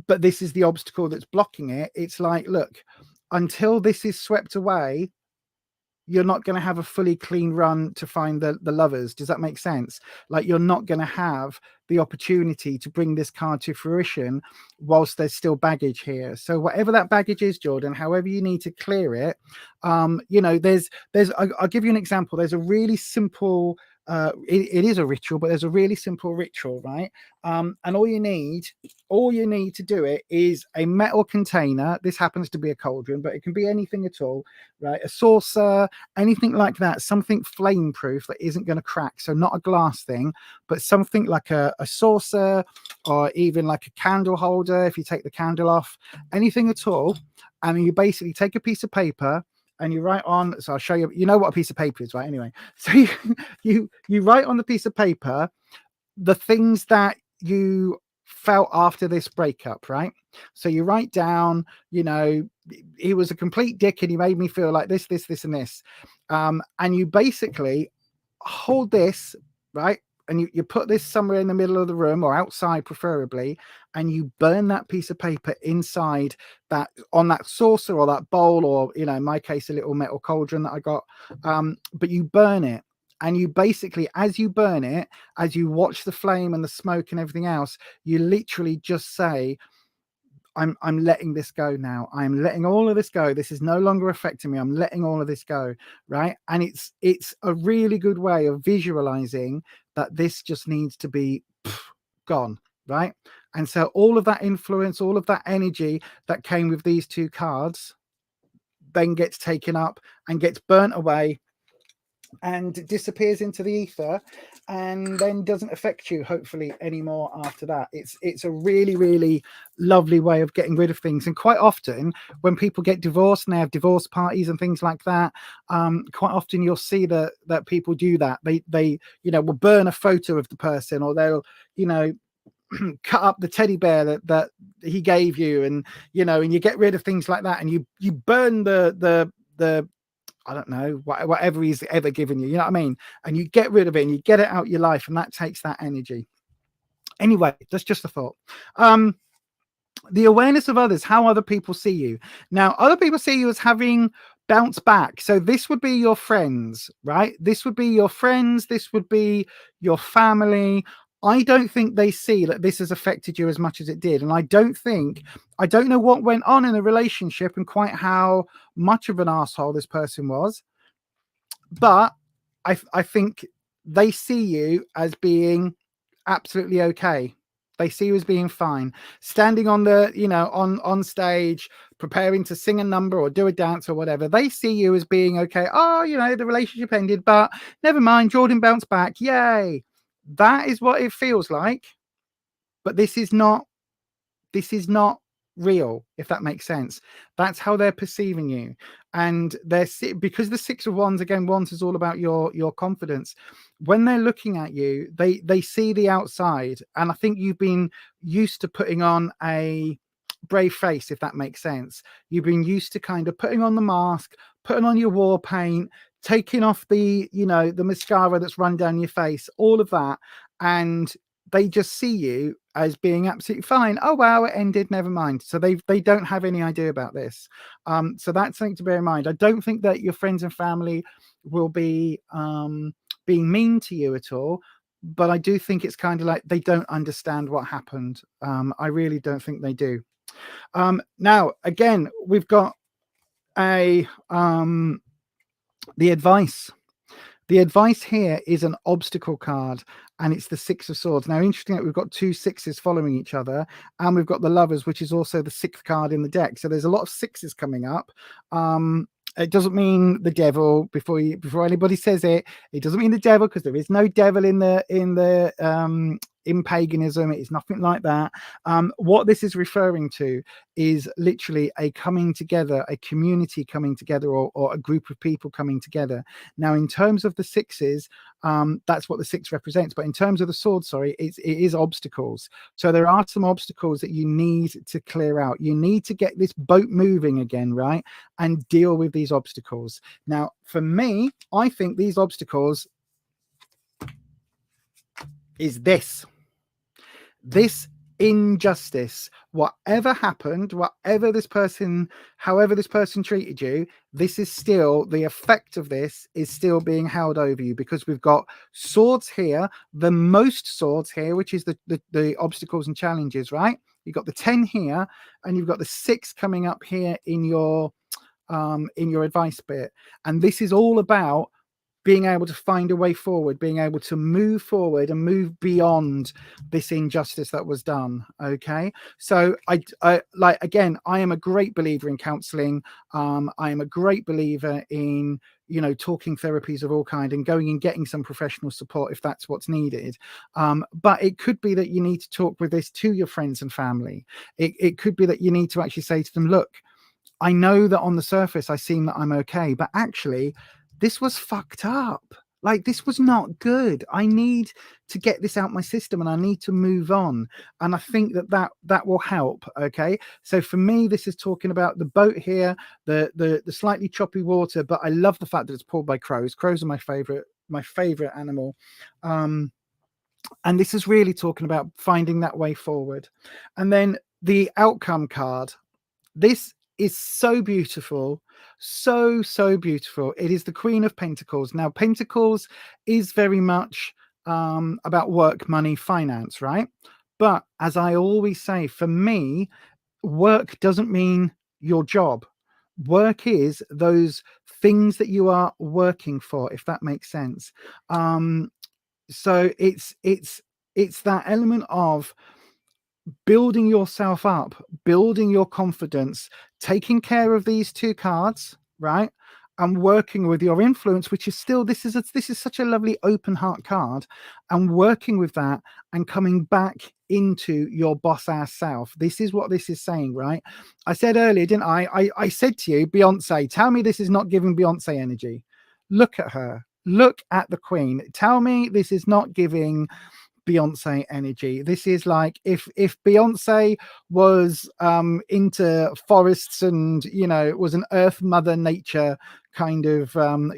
but this is the obstacle that's blocking it. It's like, look, until this is swept away, you're not going to have a fully clean run to find the lovers. Does that make sense? Like, you're not going to have the opportunity to bring this card to fruition whilst there's still baggage here. So whatever that baggage is, Jordan, however you need to clear it, I'll give you an example. There's a really simple, it is a ritual, but there's a really simple ritual, right? And all you need to do it is a metal container. This happens to be a cauldron, but it can be anything at all, right? A saucer, anything like that, something flame proof that isn't going to crack. So not a glass thing, but something like a saucer, or even like a candle holder if you take the candle off, anything at all. And you basically take a piece of paper and you write on, so I'll show you, you know what a piece of paper is, right? Anyway, so you write on the piece of paper the things that you felt after this breakup, right? So you write down, he was a complete dick and he made me feel like this, and this. And you basically hold this, right? And you put this somewhere in the middle of the room, or outside preferably, and you burn that piece of paper inside that, on that saucer or that bowl, or, in my case, a little metal cauldron that I got. But you burn it. And you basically, as you burn it, as you watch the flame and the smoke and everything else, you literally just say, I'm letting this go now. I'm letting all of this go. This is no longer affecting me. I'm letting all of this go, right? And it's a really good way of visualizing that this just needs to be gone, right? And so all of that influence, all of that energy that came with these two cards then gets taken up and gets burnt away and disappears into the ether, and then doesn't affect you, hopefully, anymore after that. It's a really, really lovely way of getting rid of things. And quite often when people get divorced and they have divorce parties and things like that, quite often you'll see that people do that. They will burn a photo of the person, or they'll cut up the teddy bear that he gave you, and and you get rid of things like that, and you burn the I don't know, whatever he's ever given you, you know what I mean? And you get rid of it and you get it out your life, and that takes that energy. Anyway, that's just a thought. The awareness of others, how other people see you. Now, other people see you as having bounce back. So this would be your friends, right? This would be your friends. This would be your family. I don't think they see that this has affected you as much as it did. And I don't know what went on in the relationship and quite how much of an asshole this person was. But I think they see you as being absolutely okay. They see you as being fine, standing on the, on stage, preparing to sing a number or do a dance or whatever. They see you as being okay. Oh, the relationship ended, but never mind. Jordan bounced back. Yay. That is what it feels like. But this is not real, if that makes sense. That's how they're perceiving you. And because the Six of Wands, again, Wands is all about your confidence. When they're looking at you, they see the outside, and I think you've been used to putting on a brave face, if that makes sense. You've been used to kind of putting on the mask, putting on your war paint, taking off the the mascara that's run down your face, all of that, and they just see you as being absolutely fine. Oh wow, it ended, never mind. So they don't have any idea about this. So that's something to bear in mind. I don't think that your friends and family will be being mean to you at all, but I do think it's kind of like they don't understand what happened. I really don't think they do. Now again, we've got the advice The advice here is an obstacle card, and it's the Six of Swords. Now, interestingly, we've got 2 sixes following each other, and we've got the Lovers, which is also the 6th card in the deck. So there's a lot of sixes coming up. It doesn't mean the devil. Before anybody says it, it doesn't mean the devil, because there is no devil in paganism. It is nothing like that. What this is referring to is literally a coming together, a community coming together, or a group of people coming together. Now, in terms of the sixes, that's what the 6 represents. But in terms of the sword, sorry, it is obstacles. So there are some obstacles that you need to clear out. You need to get this boat moving again, right? And deal with these obstacles. Now, for me, I think these obstacles is this injustice. Whatever happened, however this person treated you, this is still, the effect of this is still being held over you, because we've got swords here, the most swords here, which is the obstacles and challenges, right? You've got the 10 here, and you've got the 6 coming up here in your advice bit. And this is all about being able to find a way forward, being able to move forward and move beyond this injustice that was done. Okay. So I am a great believer in counseling. I am a great believer in, talking therapies of all kind and going and getting some professional support if that's what's needed. But it could be that you need to talk with this to your friends and family. It could be that you need to actually say to them, look, I know that on the surface I seem that I'm okay, but actually this was fucked up. Like, this was not good. I need to get this out my system, and I need to move on. And I think that will help. Okay. So for me, this is talking about the boat here, the slightly choppy water, but I love the fact that it's pulled by crows. Crows are my favorite animal. And this is really talking about finding that way forward. And then the outcome card. This is so beautiful, so beautiful. It is the Queen of Pentacles. Now, Pentacles is very much about work, money, finance, right? But as I always say, for me, work doesn't mean your job. Work is those things that you are working for, if that makes sense. So it's that element of building yourself up, building your confidence, taking care of these 2 cards, right? And working with your influence, which is still, this is such a lovely open heart card, and working with that and coming back into your boss ass self. This is what this is saying, right? I said earlier, didn't I? I said to you, Beyonce, tell me this is not giving Beyonce energy. Look at her. Look at the Queen. Tell me this is not giving Beyonce energy. This is like if Beyonce was into forests and was an earth mother nature kind of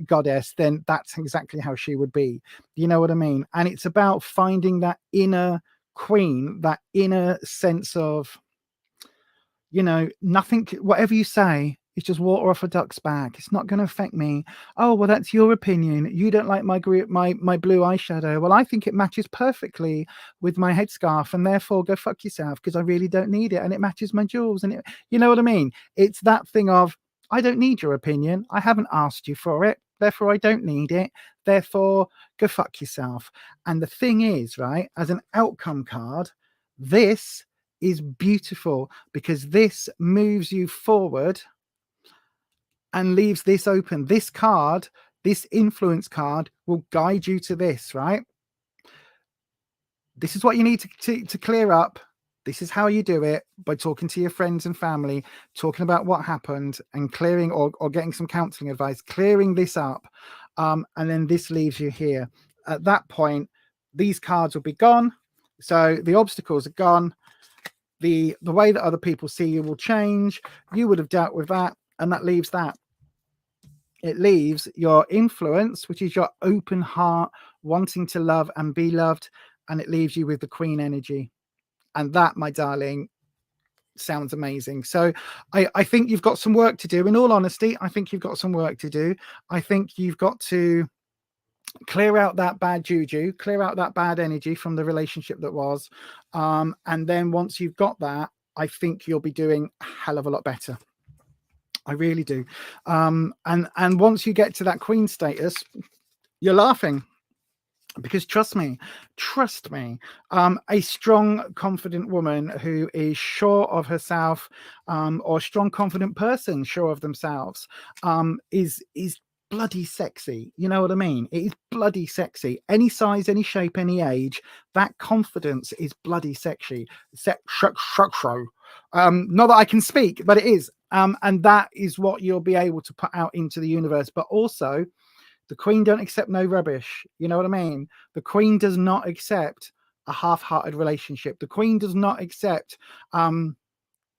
goddess, then that's exactly how she would be. You know what I mean? And it's about finding that inner queen, that inner sense of, nothing, whatever you say, it's just water off a duck's back. It's not going to affect me. Oh, well, that's your opinion. You don't like my blue eyeshadow. Well, I think it matches perfectly with my headscarf, and therefore go fuck yourself, because I really don't need it, and it matches my jewels. And you know what I mean? It's that thing of, I don't need your opinion. I haven't asked you for it. Therefore, I don't need it. Therefore, go fuck yourself. And the thing is, right, as an outcome card, this is beautiful, because this moves you forward and leaves this open. This card, this influence card, will guide you to this, right? This is what you need to clear up. This is how you do it, by talking to your friends and family, talking about what happened, and clearing or getting some counseling advice, clearing this up. And then this leaves you here. At that point, these cards will be gone. So the obstacles are gone. The way that other people see you will change. You would have dealt with that, and that leaves that. It leaves your influence, which is your open heart, wanting to love and be loved, and it leaves you with the Queen energy. And that, my darling, sounds amazing. So I think you've got some work to do. In all honesty, I think you've got some work to do. I think you've got to clear out that bad juju, clear out that bad energy from the relationship that was. And then once you've got that, I think you'll be doing a hell of a lot better. I really do. And once you get to that Queen status, You're laughing. Because trust me, a strong, confident woman who is sure of herself, or a strong, confident person sure of themselves, is bloody sexy. You know what I mean? It is bloody sexy. Any size, any shape, any age. That confidence is bloody sexy. Not that I can speak, but it is. And that is what you'll be able to put out into the universe. But also, the Queen don't accept no rubbish. You know what I mean? The Queen does not accept a half-hearted relationship. The Queen does not accept, don't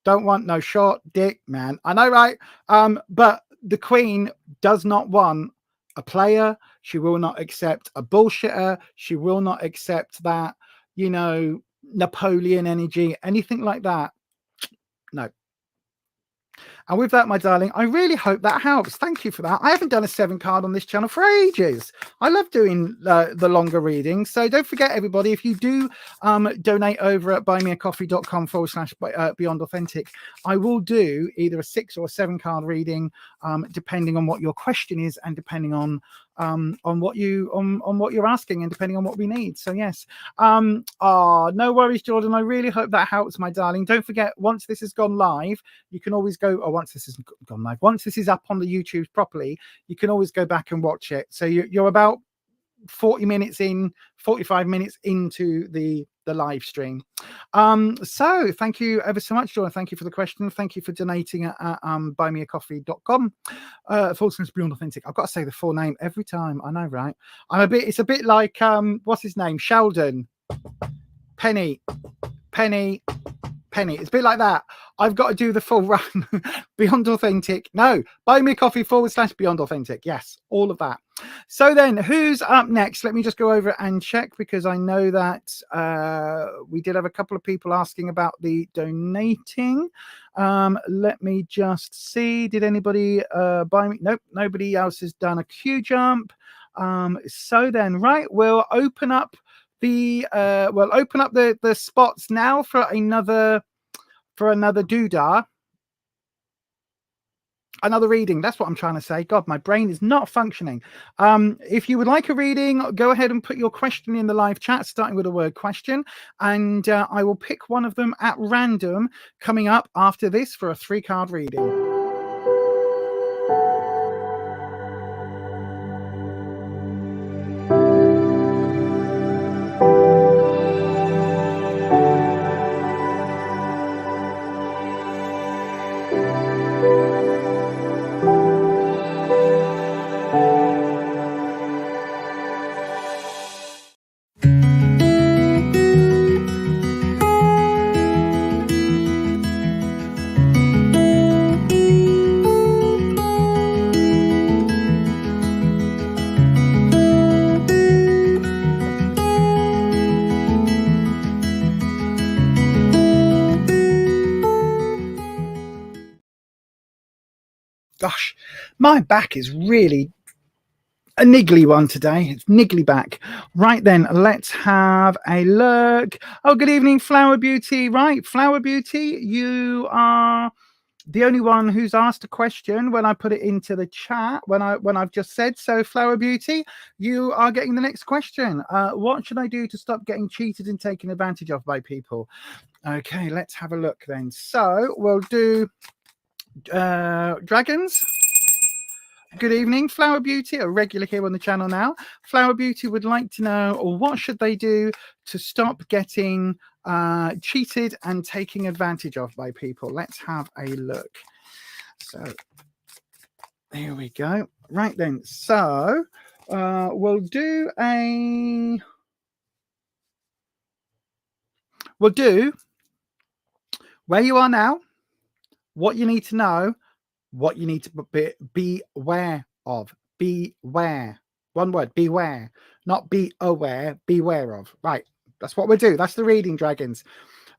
want no short dick, man. I know, right? But the Queen does not want a player. She will not accept a bullshitter. She will not accept that, you know, Napoleon energy, anything like that. No. And with that, my darling, I really hope that helps. Thank you for that. I haven't done a 7 card on this channel for ages. I love doing the longer readings. So don't forget, everybody, if you do donate over at buymeacoffee.com/Beyond Authentic, I will do either a 6 or a 7 card reading, depending on what your question is and depending on what you're asking and depending on what we need. So yes, no worries, Jordan. I really hope that helps, my darling. Don't forget, once this has gone live, you can always go, or once this has gone live, once this is up on the YouTube properly, you can always go back and watch it. So you're about 45 minutes into the live stream. So thank you ever so much, Jordan. Thank you for the question. Thank you for donating at buymeacoffee.com /Beyond Authentic. I've got to say the full name every time. I know, right? It's a bit like what's his name? Sheldon. Penny. It's a bit like that. I've got to do the full run. Beyond Authentic. No, Buy Me a Coffee /Beyond Authentic. Yes, all of that. So then, who's up next? Let me just go over and check, because I know that we did have a couple of people asking about the donating. Let me just see. Did anybody buy me? Nope, nobody else has done a Q jump. So then, right, we'll open up the spots now for another doodah, another reading. That's what I'm trying to say. God, my brain is not functioning. If you would like a reading, go ahead and put your question in the live chat, starting with the word question, and I will pick one of them at random coming up after this for a 3-card reading. Gosh, my back is really a niggly one today. It's niggly back. Right then, let's have a look. Oh, good evening, Flower Beauty. Right, Flower Beauty, you are the only one who's asked a question when I put it into the chat, when I've just said. So, Flower Beauty, you are getting the next question. What should I do to stop getting cheated and taken advantage of by people? Okay, let's have a look then. So we'll do dragons. Good evening, Flower Beauty, a regular here on the channel now. Flower Beauty would like to know, what should they do to stop getting cheated and taking advantage of by people? Let's have a look. So here we go. Right then, so we'll do where you are now, what you need to know, what you need to be aware of. Beware. One word, beware. Not be aware, beware of. Right. That's what we'll do. That's the reading, dragons.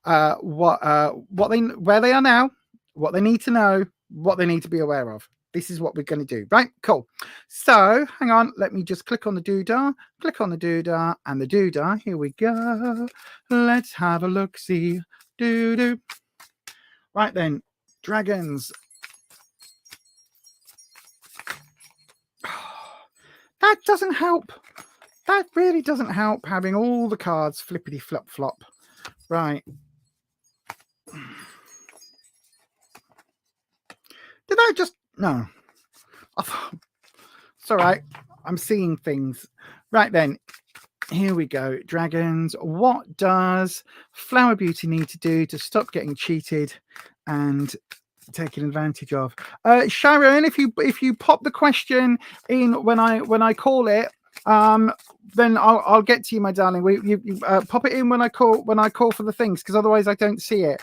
Where they are now, what they need to know, what they need to be aware of. This is what we're going to do. Right. Cool. So hang on. Let me just click on the doodah. Click on the doodah and the doodah. Here we go. Let's have a look. See. Doo-doo. Right then, dragons. That doesn't help. That really doesn't help, having all the cards flippity flop flop. Right. Did I just... No. It's all right. I'm seeing things. Right then. Here we go. Dragons. What does Flower Beauty need to do to stop getting cheated and taken advantage of? Sharon, if you pop the question in when I call it, then I'll get to you, my darling. You pop it in when I call for the things, because otherwise I don't see it.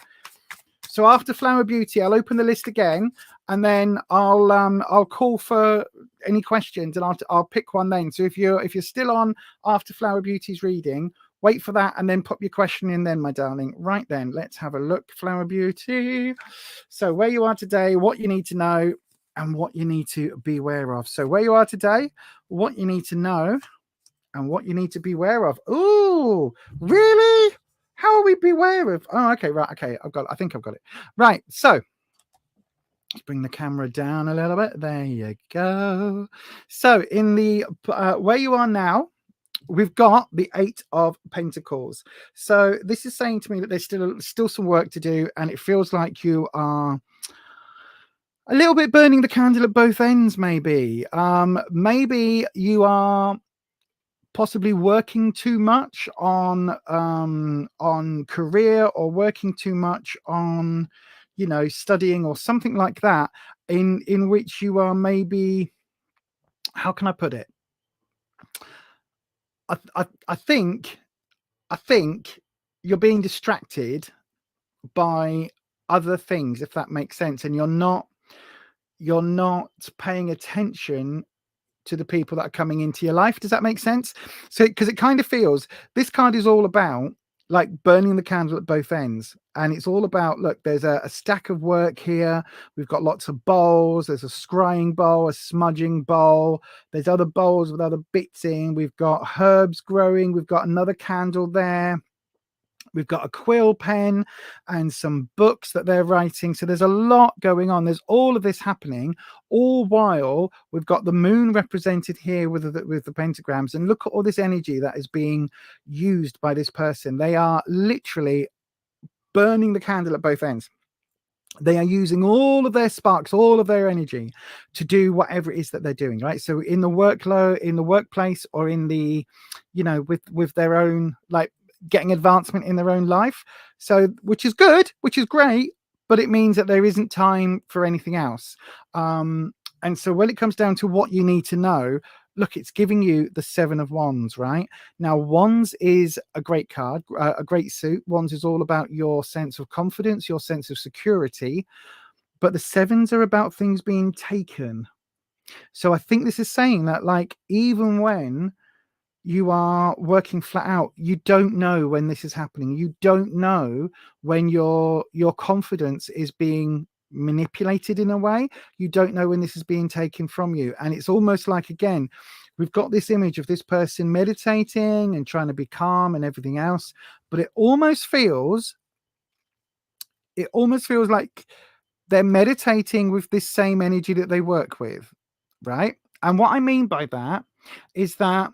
So after Flower Beauty, I'll open the list again, and then I'll call for any questions, and I'll pick one then. So if you're still on after Flower Beauty's reading, wait for that and then pop your question in then, my darling. Right then, let's have a look. Flower Beauty. So where you are today, what you need to know, and what you need to be aware of. So where you are today, what you need to know, and what you need to be aware of. Ooh, really? How are we beware of? Oh, okay, right. Okay, I think I've got it. Right. So let's bring the camera down a little bit. There you go. So in the where you are now, we've got the 8 of Pentacles. So this is saying to me that there's still some work to do, and it feels like you are a little bit burning the candle at both ends. Maybe you are possibly working too much on career, or working too much on, studying or something like that, in which you are maybe, how can I put it? I think you're being distracted by other things, if that makes sense, and you're not paying attention to the people that are coming into your life. Does that make sense? So, because it kind of feels, this card is all about like burning the candle at both ends, and it's all about, look, there's a stack of work here. We've got lots of bowls. There's a scrying bowl, a smudging bowl. There's other bowls with other bits in. We've got herbs growing. We've got another candle there. We've got a quill pen and some books that they're writing. So there's a lot going on. There's all of this happening, all while we've got the moon represented here with the pentagrams. And look at all this energy that is being used by this person. They are literally burning the candle at both ends. They are using all of their sparks, all of their energy to do whatever it is that they're doing, right? So in the workload, in the workplace, or in the, with their own, like, getting advancement in their own life. So, which is good, which is great, but it means that there isn't time for anything else. And so when it comes down to what you need to know, look, it's giving you the 7 of Wands, right? Now, Wands is a great card, a great suit. Wands is all about your sense of confidence, your sense of security, but the 7s are about things being taken. So I think this is saying that, like, even when you are working flat out, you don't know when this is happening. You don't know when your confidence is being manipulated in a way. You don't know when this is being taken from you. And it's almost like, again, we've got this image of this person meditating and trying to be calm and everything else, but it almost feels like they're meditating with this same energy that they work with, right? And what I mean by that is that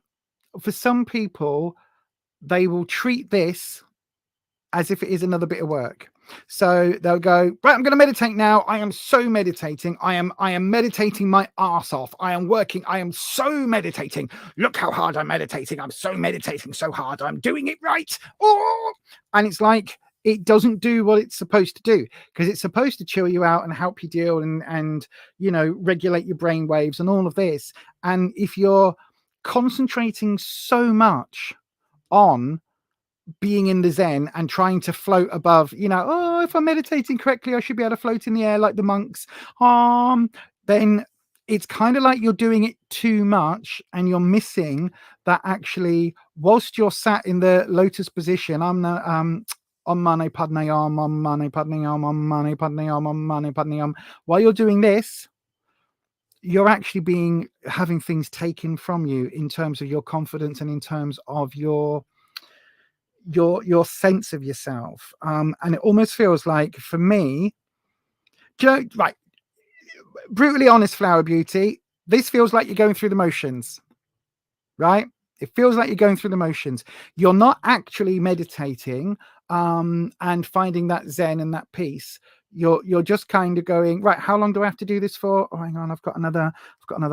for some people, they will treat this as if it is another bit of work. So they'll go, right, I'm going to meditate now. I am so meditating. I am meditating my ass off. I am working. I am so meditating. Look how hard I'm meditating. I'm so meditating so hard. I'm doing it right. Oh! And it's like, it doesn't do what it's supposed to do, because it's supposed to chill you out and help you deal and regulate your brain waves and all of this. And if you're concentrating so much on being in the Zen and trying to float above, if I'm meditating correctly, I should be able to float in the air like the monks, then it's kind of like you're doing it too much, and you're missing that actually, whilst you're sat in the lotus position, I'm the Om Mani Padme Hum, Om Mani Padme Hum, Om Mani Padme Hum, Om Mani Padme Hum. While you're doing this, you're actually having things taken from you in terms of your confidence and in terms of your sense of yourself. And it almost feels like, for me, right, brutally honest, Flower Beauty, this feels like you're going through the motions. right? It feels like you're going through the motions. You're not actually meditating and finding that zen and that peace. You're just kind of going, right, how long do I have to do this for? Oh, hang on, I've got another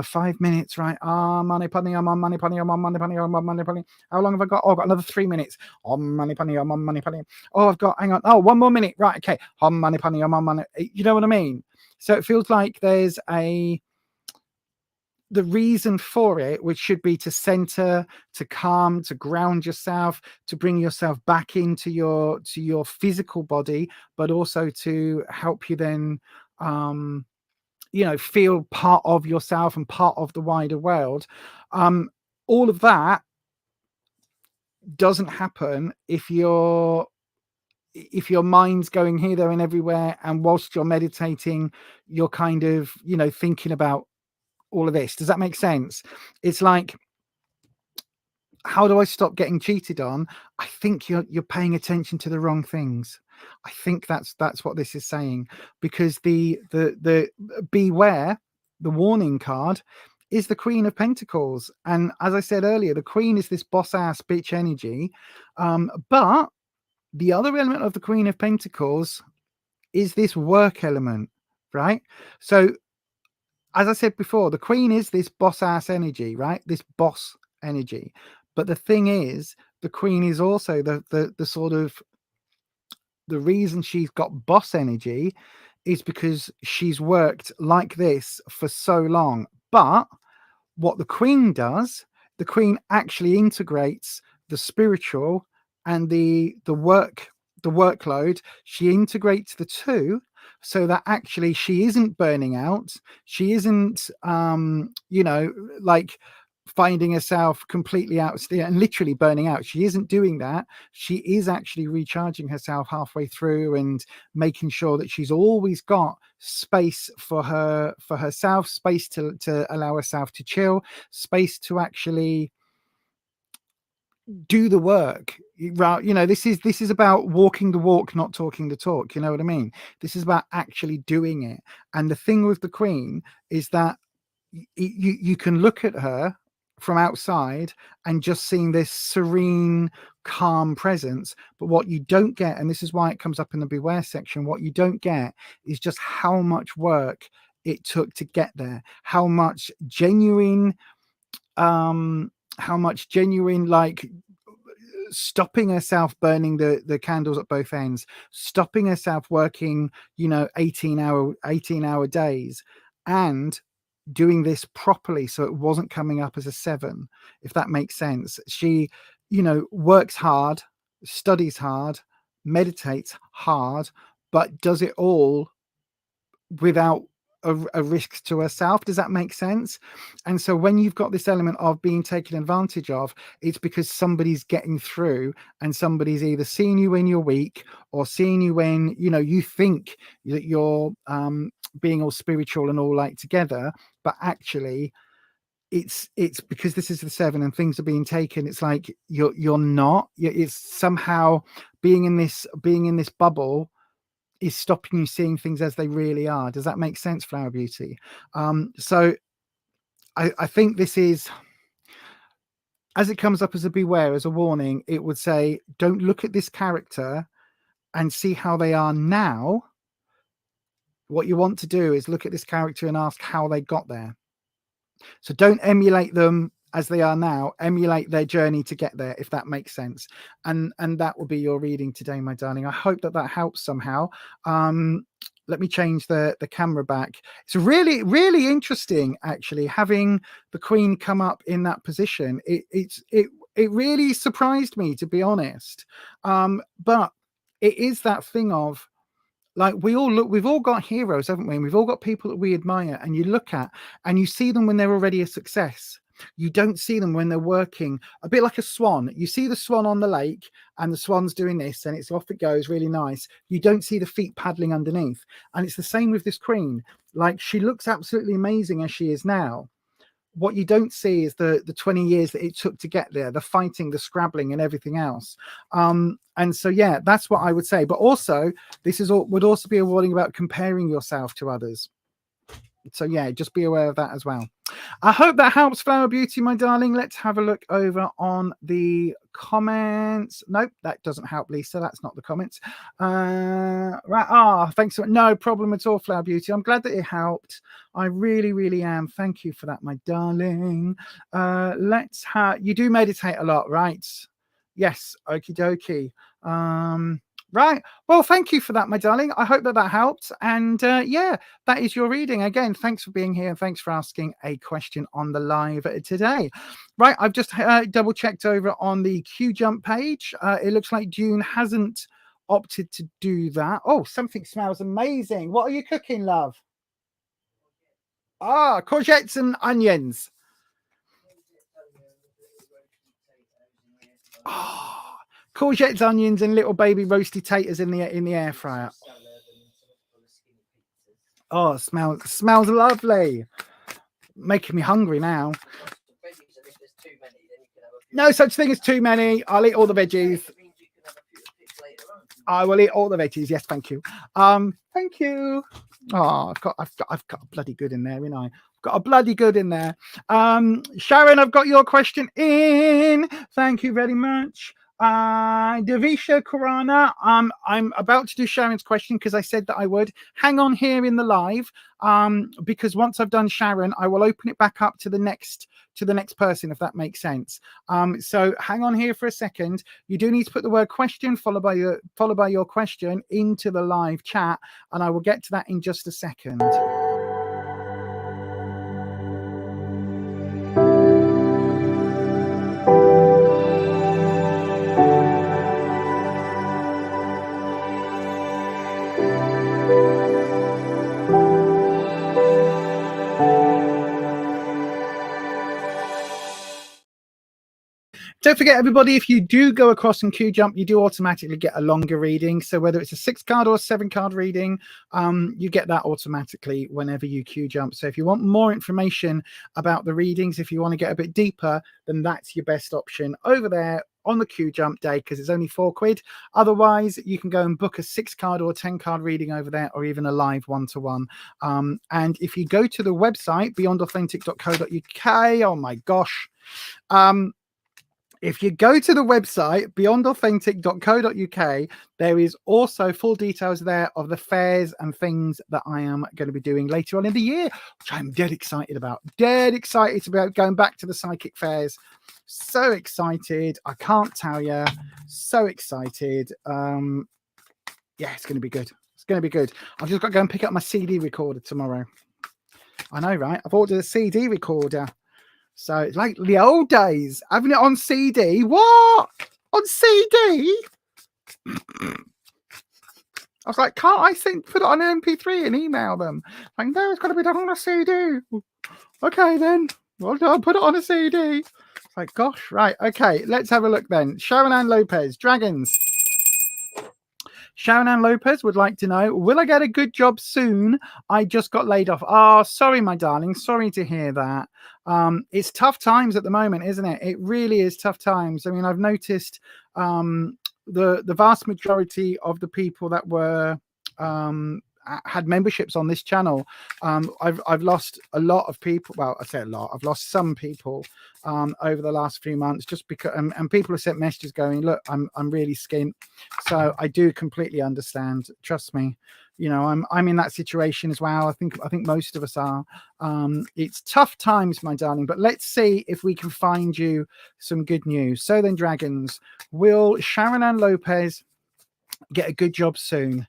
5 minutes, right? Mani pani om, mani pani om, mani pani om, mani pani. How long have I got? Oh, I've got another 3 minutes. Om mani pani om, mani pani. Oh, I've got, hang on. Oh, 1 more minute. Right, okay. Om mani pani om, mani. You know what I mean? So it feels like there's the reason for it, which should be to center, to calm, to ground yourself, to bring yourself back into your physical body, but also to help you then feel part of yourself and part of the wider world. All of that doesn't happen if your mind's going here, there, and everywhere, and whilst you're meditating, you're kind of thinking about all of this. Does that make sense? It's like, how do I stop getting cheated on? I think you're paying attention to the wrong things. I think that's what this is saying, because the beware, the warning card, is the Queen of Pentacles. And as I said earlier, the Queen is this boss ass bitch energy, but the other element of the Queen of Pentacles is this work element, right? So as I said before, the Queen is this boss ass energy, right? This boss energy. But the thing is, the Queen is also the sort of, the reason she's got boss energy is because she's worked like this for so long. But what the Queen does, the Queen actually integrates the spiritual and the workload. She integrates the two, so that actually she isn't burning out. She isn't, like finding herself completely out and literally burning out. She isn't doing that. She is actually recharging herself halfway through and making sure that she's always got space for herself, space to allow herself to chill, space to actually do the work. This is about walking the walk, not talking the talk. You know what I mean? This is about actually doing it. And the thing with the Queen is that you can look at her from outside and just seeing this serene, calm presence, but what you don't get, and this is why it comes up in the beware section, what you don't get is just how much work it took to get there, how much genuine like stopping herself burning the candles at both ends, stopping herself working 18 hour days, and doing this properly so it wasn't coming up as a 7, if that makes sense. She works hard, studies hard, meditates hard, but does it all without a risk to herself. Does that make sense? And so when you've got this element of being taken advantage of, it's because somebody's getting through, and somebody's either seeing you when you're weak, or seeing you when you think that you're being all spiritual and all like together, but actually it's because this is the 7 and things are being taken. It's like you're not. It's somehow being in this bubble is stopping you seeing things as they really are. Does that make sense, Flower Beauty? So I think this is, as it comes up as a beware, as a warning, it would say, don't look at this character and see how they are now. What you want to do is look at this character and ask how they got there. So don't emulate them as they are now, emulate their journey to get there, if that makes sense. And that will be your reading today, my darling. I hope that helps somehow. Let me change the camera back. It's really, really interesting, actually, having the Queen come up in that position. It really surprised me, to be honest. But it is that thing of, like, we've all got heroes, haven't we? And we've all got people that we admire, and you look at and you see them when they're already a success. You don't see them when they're working, a bit like a swan. You see the swan on the lake and the swan's doing this and it's off it goes, really nice. You don't see the feet paddling underneath. And it's the same with this Queen. Like, she looks absolutely amazing as she is now. What you don't see is the 20 years that it took to get there, the fighting, the scrabbling and everything else. And so, yeah, that's what I would say. But also, would also be a warning about comparing yourself to others. So yeah, just be aware of that as well. I hope that helps, Flower Beauty, my darling. Let's have a look over on the comments. Nope, that doesn't help, Lisa. That's not the comments. Right. Thanks. No problem at all, Flower Beauty. I'm glad that it helped. I really, really am. Thank you for that, my darling. You do meditate a lot, right? Yes. Okie dokie. Right. Well, thank you for that, my darling. I hope that that helped. And yeah, that is your reading. Again, thanks for being here and thanks for asking a question on the live today. Right. I've just double checked over on the Q Jump page. It looks like June hasn't opted to do that. Oh, something smells amazing. What are you cooking, love? Courgettes and onions. Courgettes, onions, and little baby roasted taters in the air fryer. Oh, it smells lovely. Making me hungry now. No such thing as too many. I'll eat all the veggies. I will eat all the veggies. Yes, thank you. Thank you. Oh, I've got a bloody good in there, haven't I? I've got a bloody good in there. Sharon, I've got your question in. Thank you very much. Davisha Kurana, I'm about to do Sharon's question because I said that I would. Hang on here in the live, because once I've done Sharon, I will open it back up to the next person, if that makes sense. So hang on here for a second. You do need to put the word question followed by your question into the live chat, and I will get to that in just a second. Don't forget, everybody, if you do go across and Q Jump, you do automatically get a longer reading. So whether it's a 6-card or a 7-card reading, you get that automatically whenever you Q Jump. So if you want more information about the readings, if you want to get a bit deeper, then that's your best option over there on the Q Jump day, because it's only £4. Otherwise, you can go and book a 6-card or 10-card reading over there, or even a live 1-to-1. And if you go to the website, beyondauthentic.co.uk, oh my gosh, if you go to the website, beyondauthentic.co.uk, there is also full details there of the fairs and things that I am going to be doing later on in the year, which I'm dead excited about. Dead excited about going back to the psychic fairs. So excited. I can't tell you. So excited. Yeah, it's going to be good. It's going to be good. I've just got to go and pick up my CD recorder tomorrow. I know, right? I've ordered a CD recorder. So it's like the old days, having it on CD. What? On CD? I was like, can't I put it on an MP3 and email them? Like, no, it's got to be done on a CD. Okay, then. Well, I'll put it on a CD. It's like, gosh, right. Okay, let's have a look then. Sharon Ann Lopez, Dragons. Sharon Ann Lopez would like to know, will I get a good job soon? I just got laid off. Oh, sorry, my darling. Sorry to hear that. It's tough times at the moment, isn't it? It really is tough times. I mean, I've noticed the vast majority of the people that were had memberships on this channel, I've lost a lot of people. Well, I say a lot. I've lost some people over the last few months, just because, and people have sent messages going, look, I'm really skint. So I do completely understand. Trust me. You know, I'm in that situation as well. I think most of us are. It's tough times, my darling, but let's see if we can find you some good news. So then, Dragons, will Sharon Ann Lopez get a good job soon?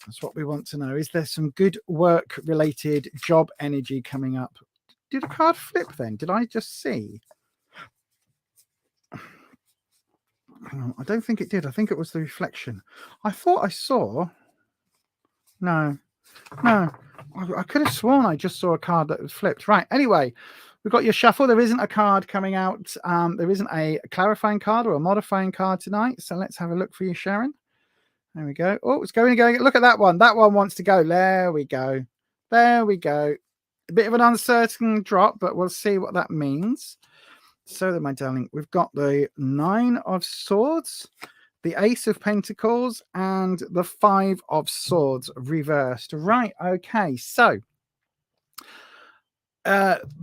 That's what we want to know. Is there some good work-related job energy coming up? Did a card flip then? Did I just see? Hang on, I don't think it did. I think it was the reflection. I thought I saw... No. I could have sworn I just saw a card that was flipped. Right. Anyway, we've got your shuffle. There isn't a card coming out. There isn't a clarifying card or a modifying card tonight. So let's have a look for you, Sharon. There we go. Oh, it's going. Look at that one. That one wants to go. There we go. There we go. A bit of an uncertain drop, but we'll see what that means. So then, my darling, we've got the 9 of Swords, the Ace of Pentacles, and the 5 of Swords reversed. Right. Okay. So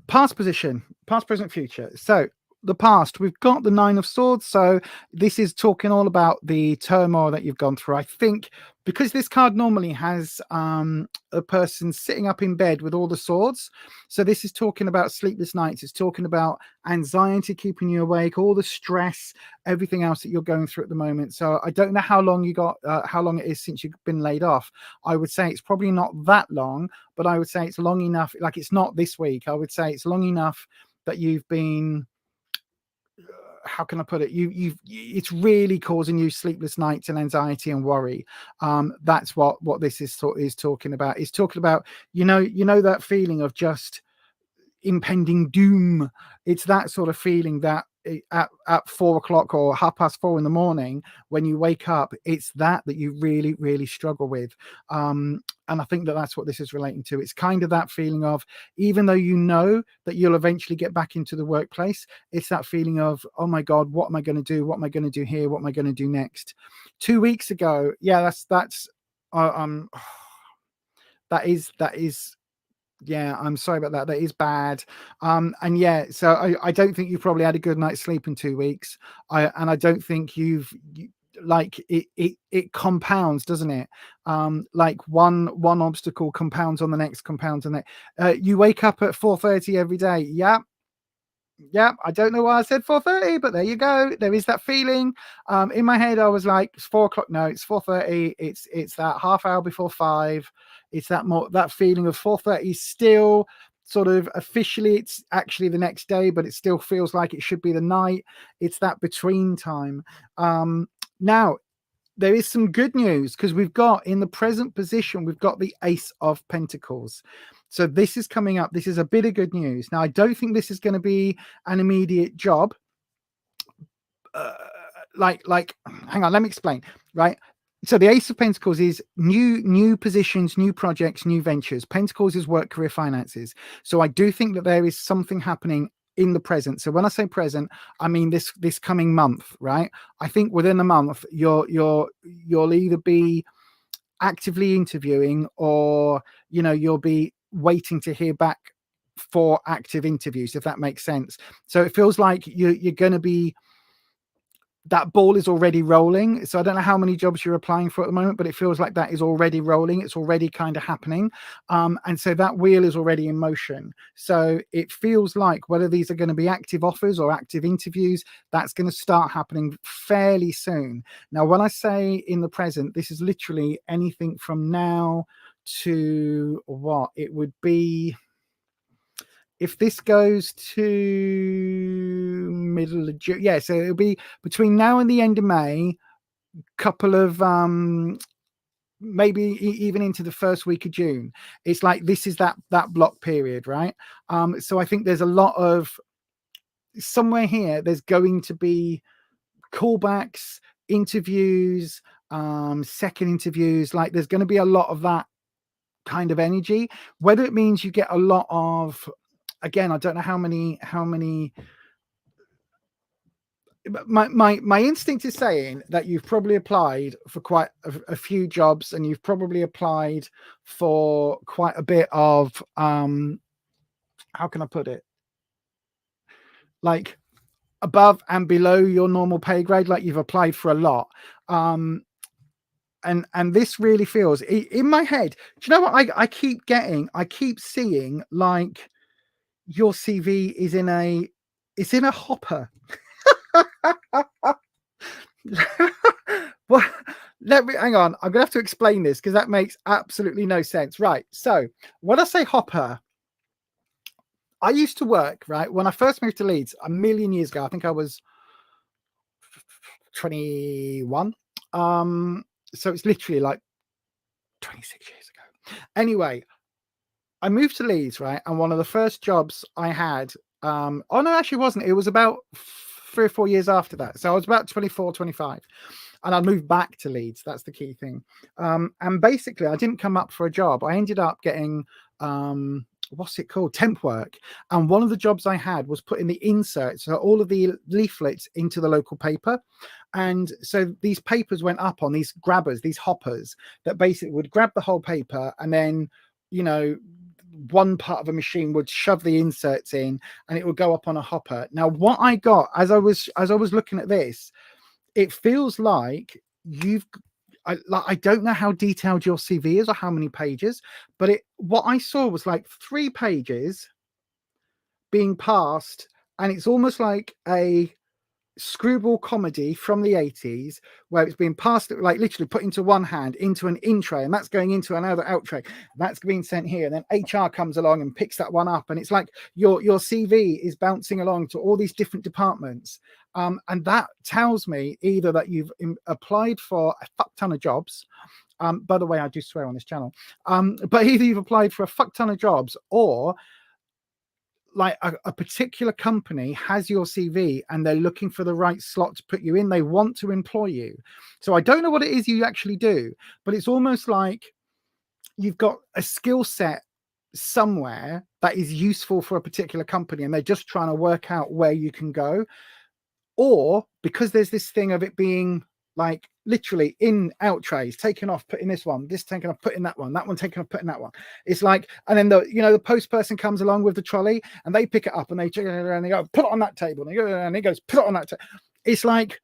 Past position, past, present, future. So the past, we've got the Nine of Swords. So this is talking all about the turmoil that you've gone through. I think because this card normally has a person sitting up in bed with all the swords. So this is talking about sleepless nights. It's talking about anxiety keeping you awake, all the stress, everything else that you're going through at the moment. So I don't know how long you got, how long it is since you've been laid off. I would say it's probably not that long, but I would say it's long enough. Like, it's not this week. I would say it's long enough that you've been, how can I put it? It's really causing you sleepless nights and anxiety and worry. That's what this is talking about. It's talking about, you know that feeling of just impending doom. It's that sort of feeling that at 4 o'clock or 4:30 in the morning, when you wake up, it's that you really, really struggle with. And I think that's what this is relating to. It's kind of that feeling of, even though you know that you'll eventually get back into the workplace, it's that feeling of, oh my God, what am I going to do? What am I going to do here? What am I going to do next? 2 weeks ago, yeah, that's that is yeah, I'm sorry about that. That is bad. And yeah, so I don't think you've probably had a good night's sleep in 2 weeks. I don't think like it compounds, doesn't it? Like one obstacle compounds on the next, compounds on that. You wake up at 4:30 every day. Yeah, I don't know why I said 4:30, but there you go. There is that feeling. In my head, I was like, it's 4 o'clock. No, it's 4:30. It's that half hour before 5. It's that feeling of 4:30 still sort of officially. It's actually the next day, but it still feels like it should be the night. It's that between time. Now, there is some good news, because we've got, in the present position, we've got the Ace of Pentacles. So this is coming up. This is a bit of good news. Now, I don't think this is going to be an immediate job. Hang on, let me explain. Right. So the Ace of Pentacles is new positions, new projects, new ventures. Pentacles is work, career, finances. So I do think that there is something happening in the present. So when I say present, I mean this coming month, right? I think within a month, you'll either be actively interviewing, or you'll be waiting to hear back for active interviews, if that makes sense. So it feels like you're going to be, that ball is already rolling. So I don't know how many jobs you're applying for at the moment, but it feels like that is already rolling. It's already kind of happening. And so that wheel is already in motion. So it feels like, whether these are going to be active offers or active interviews, that's going to start happening fairly soon. Now, when I say in the present, this is literally anything from now to what it would be. If this goes to middle of June, yeah, so it'll be between now and the end of May, couple of maybe even into the first week of June. It's like, this is that block period, right? So I think there's a lot of, somewhere here, there's going to be callbacks, interviews, second interviews. Like, there's going to be a lot of that kind of energy. Whether it means you get a lot of, again, I don't know how many. My instinct is saying that you've probably applied for quite a few jobs, and you've probably applied for quite a bit of how can I put it? Like, above and below your normal pay grade. Like, you've applied for a lot. And this really feels in my head. Do you know what I keep seeing, like, your CV is in a hopper. Well, let me hang on. I'm gonna have to explain this, because that makes absolutely no sense. Right. So when I say hopper, I used to work, right, when I first moved to Leeds a million years ago. I think I was 21. So it's literally like 26 years ago. Anyway, I moved to Leeds, right? And one of the first jobs I had, oh no, actually wasn't. It was about 3 or 4 years after that. So I was about 24, 25. And I moved back to Leeds. That's the key thing. And basically, I didn't come up for a job. I ended up getting, what's it called? Temp work. And one of the jobs I had was putting the inserts, so all of the leaflets, into the local paper. And so these papers went up on these grabbers, these hoppers, that basically would grab the whole paper, and then, one part of a machine would shove the inserts in and it would go up on a hopper. Now, what I got as I was looking at this, it feels like I don't know how detailed your CV is or how many pages, but what I saw was like 3 pages being passed, and it's almost like a screwball comedy from the 80s where it's being passed, like literally put into one hand into an in tray, and that's going into another out tray, that's being sent here, and then HR comes along and picks that one up, and it's like your CV is bouncing along to all these different departments, and that tells me either that you've applied for a fuck ton of jobs, by the way, I do swear on this channel, but either you've applied for a fuck ton of jobs, or like a particular company has your CV and they're looking for the right slot to put you in. They want to employ you. So I don't know what it is you actually do, but it's almost like you've got a skill set somewhere that is useful for a particular company and they're just trying to work out where you can go. Or because there's this thing of it being like literally in out trays, taken off, putting this one, this taken off, putting that one taken off, putting that one. It's like, and then the post person comes along with the trolley and they pick it up and they go, put it on that table. And he goes, put it on that table. It's like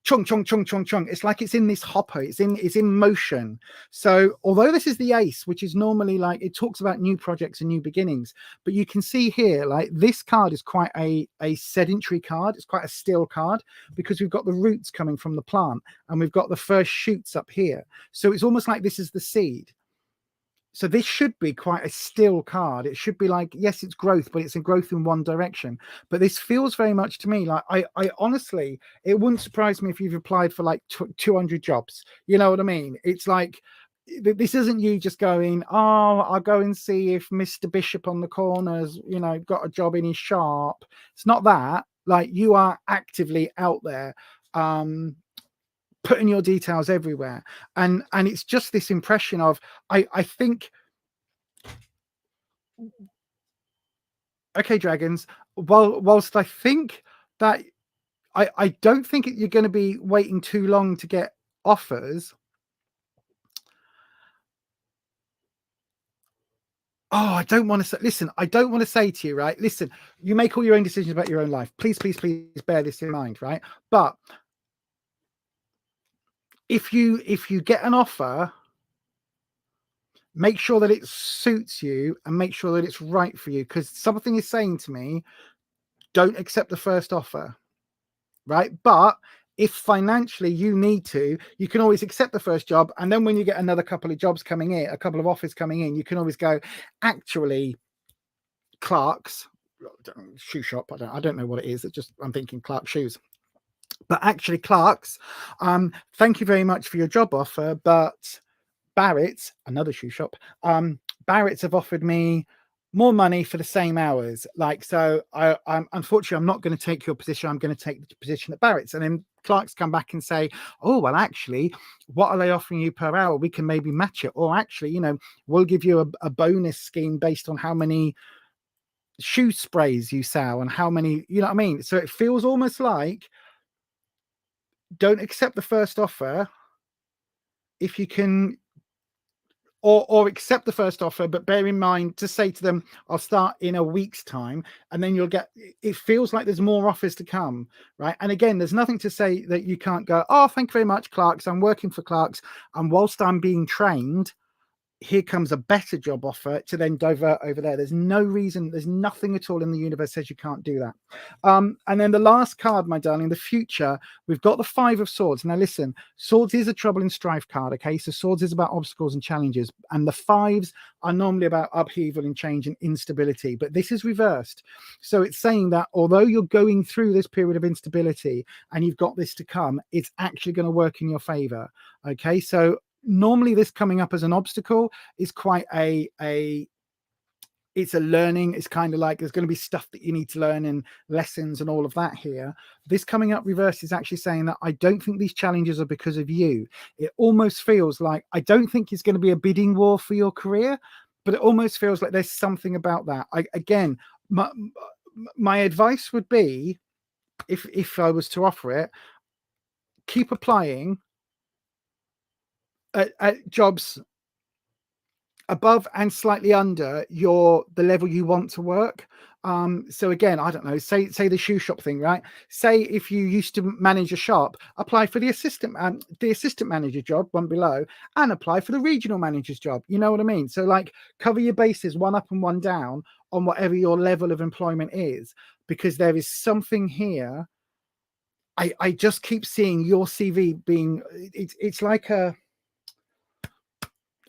chung, chung, chung, chung, chung. It's like it's in this hopper. It's in motion. So although this is the ACE, which is normally like, it talks about new projects and new beginnings, but you can see here, like this card is quite a sedentary card. It's quite a still card because we've got the roots coming from the plant and we've got the first shoots up here. So it's almost like this is the seed. So this should be quite a still card. It should be like, yes, it's growth, but it's a growth in one direction. But this feels very much to me like, I honestly, it wouldn't surprise me if you've applied for like 200 jobs. You know what I mean? It's like, this isn't you just going, oh, I'll go and see if Mr. Bishop on the corner's, got a job in his shop. It's not that. Like, you are actively out there, putting your details everywhere, and it's just this impression of I think, okay, dragons, whilst I think that I don't think you're going to be waiting too long to get offers. Oh, I don't want to say, listen, I don't want to say to you, right, listen, you make all your own decisions about your own life, please bear this in mind, right? But if you get an offer, make sure that it suits you and make sure that it's right for you, because something is saying to me, don't accept the first offer, right? But if financially you need to, you can always accept the first job, and then when you get another couple of jobs coming in, a couple of offers coming in, you can always go, actually, Clark's shoe shop, I don't know what it is, it's just, I'm thinking Clark shoes, but actually Clark's, thank you very much for your job offer, but Barrett's, another shoe shop, Barrett's have offered me more money for the same hours. Like, so I'm unfortunately, I'm not going to take your position. I'm going to take the position at Barrett's. And then Clark's come back and say, oh, well, actually, what are they offering you per hour? We can maybe match it. Or actually, we'll give you a bonus scheme based on how many shoe sprays you sell and how many, you know what I mean? So it feels almost like, don't accept the first offer if you can, or accept the first offer, but bear in mind to say to them, I'll start in a week's time, and then you'll get, it feels like there's more offers to come, right? And again, there's nothing to say that you can't go, oh, thank you very much, Clark's, I'm working for Clark's, and whilst I'm being trained, here comes a better job offer to then divert over there. There's no reason, there's nothing at all in the universe says you can't do that. And then the last card, my darling, the future, we've got the 5 of Swords. Now listen, Swords is a trouble and strife card, okay? So Swords is about obstacles and challenges, and the 5s are normally about upheaval and change and instability, but this is reversed. So it's saying that although you're going through this period of instability and you've got this to come, it's actually going to work in your favor, okay? So normally this coming up as an obstacle is quite it's a learning, it's kind of like there's going to be stuff that you need to learn and lessons and all of that here. This coming up reverse is actually saying that I don't think these challenges are because of you. It almost feels like, I don't think it's going to be a bidding war for your career, but it almost feels like there's something about that. Again, my advice would be, if I was to offer it, keep applying at jobs above and slightly under the level you want to work. So again, I don't know, say the shoe shop thing, right? Say if you used to manage a shop, apply for the assistant manager job, one below, and apply for the regional manager's job. You know what I mean? So like cover your bases, one up and one down on whatever your level of employment is, because there is something here. I just keep seeing your CV being, it's like a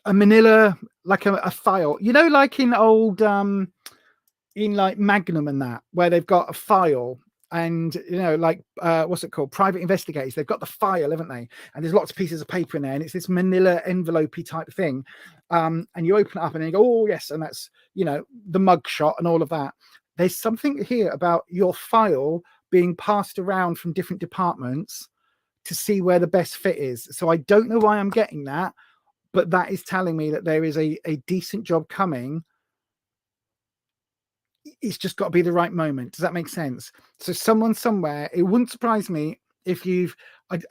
manila, like a file, you know, like in old in like Magnum and that, where they've got a file, and you know, like what's it called, Private Investigators, they've got the file, haven't they? And there's lots of pieces of paper in there, and it's this manila envelope type thing, and you open it up and you go, oh yes, and that's, you know, the mug shot and all of that. There's something here about your file being passed around from different departments to see where the best fit is. So I don't know why I'm getting that, but that is telling me that there is a decent job coming. It's just got to be the right moment. Does that make sense? So someone somewhere, it wouldn't surprise me if you've,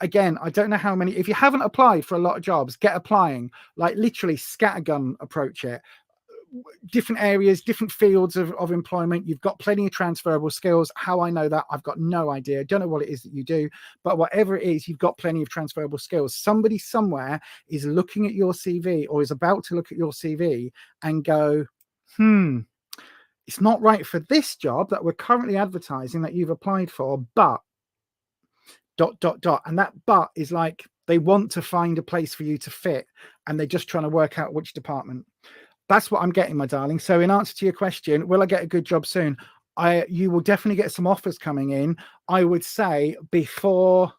again, I don't know how many, if you haven't applied for a lot of jobs, get applying, like literally scattergun approach it. Different areas, different fields of employment. You've got plenty of transferable skills. How I know that, I've got no idea. Don't know what it is that you do, but whatever it is, you've got plenty of transferable skills. Somebody somewhere is looking at your CV or is about to look at your CV and go, it's not right for this job that we're currently advertising that you've applied for, but ... And that but is like they want to find a place for you to fit, and they're just trying to work out which department. That's what I'm getting, my darling. So in answer to your question, will I get a good job soon? You will definitely get some offers coming in. I would say before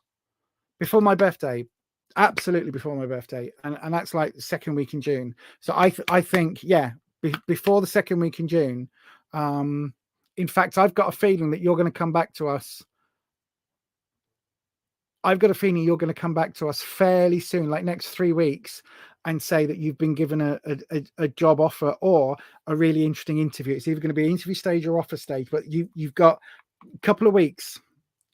my birthday, absolutely before my birthday, and that's like the second week in June. So I think, yeah, before the second week in June. In fact, I've got a feeling that you're going to come back to us. I've got a feeling you're going to come back to us fairly soon, like next 3 weeks, and say that you've been given a job offer or a really interesting interview. It's either going to be interview stage or offer stage, but you've got a couple of weeks.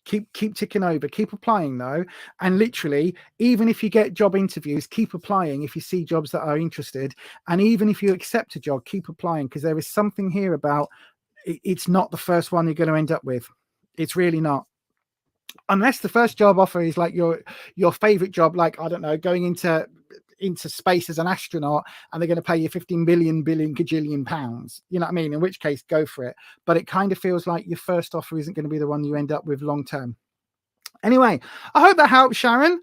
Keep ticking over, keep applying though, and literally, even if you get job interviews, keep applying if you see jobs that are interested, and even if you accept a job, keep applying, because there is something here about it's not the first one you're going to end up with. It's really not, unless the first job offer is like your favorite job, like, I don't know, going into space as an astronaut, and they're going to pay you 15 billion gajillion pounds, you know what I mean? In which case, go for it. But it kind of feels like your first offer isn't going to be the one you end up with long term. Anyway, I hope that helps, Sharon.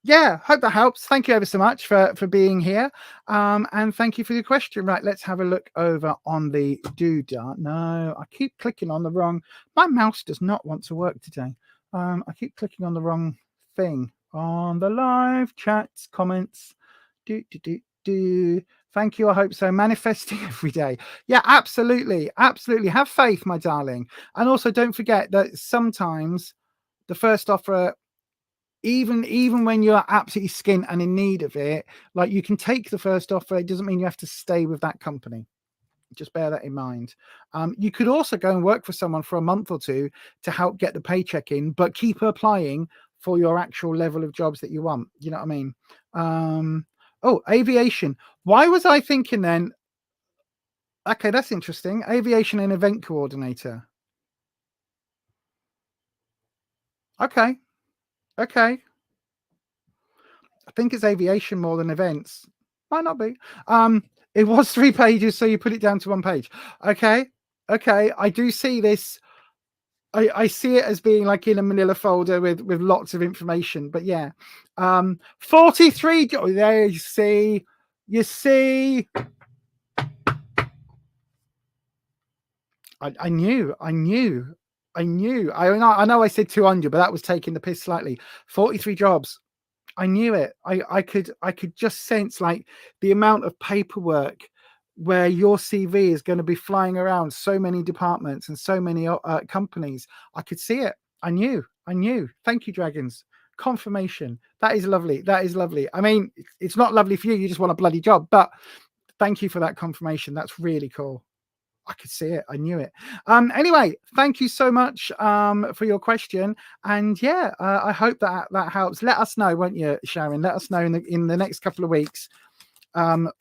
Yeah, hope that helps. Thank you ever so much for being here. And thank you for your question. Right, let's have a look over on the doodah. No, I keep clicking on the wrong. My mouse does not want to work today. I keep clicking on the wrong thing on the live chats, comments. Thank you. I hope so. Manifesting every day. Yeah, absolutely. Absolutely. Have faith, my darling. And also don't forget that sometimes the first offer, even when you're absolutely skint and in need of it, like, you can take the first offer. It doesn't mean you have to stay with that company. Just bear that in mind. You could also go and work for someone for a month or two to help get the paycheck in, but keep applying for your actual level of jobs that you want. You know what I mean? Oh, aviation. Why was I thinking then? Okay, that's interesting. Aviation and event coordinator. Okay. I think it's aviation more than events. Might not be. It was 3 pages, so you put it down to 1 page. Okay. I do see this. I see it as being like in a manila folder with lots of information. But yeah, 43. There you see. I knew. I know I said 200, but that was taking the piss slightly. 43 jobs. I knew it. I could just sense like the amount of paperwork where your CV is going to be flying around so many departments and so many companies. I could see it. I knew. Thank you, Dragons. Confirmation. That is lovely. I mean, it's not lovely for you. You just want a bloody job, but thank you for that confirmation. That's really cool. I could see it. I knew it. Anyway, thank you so much for your question. And yeah, I hope that helps. Let us know, won't you, Sharon? Let us know in the next couple of weeks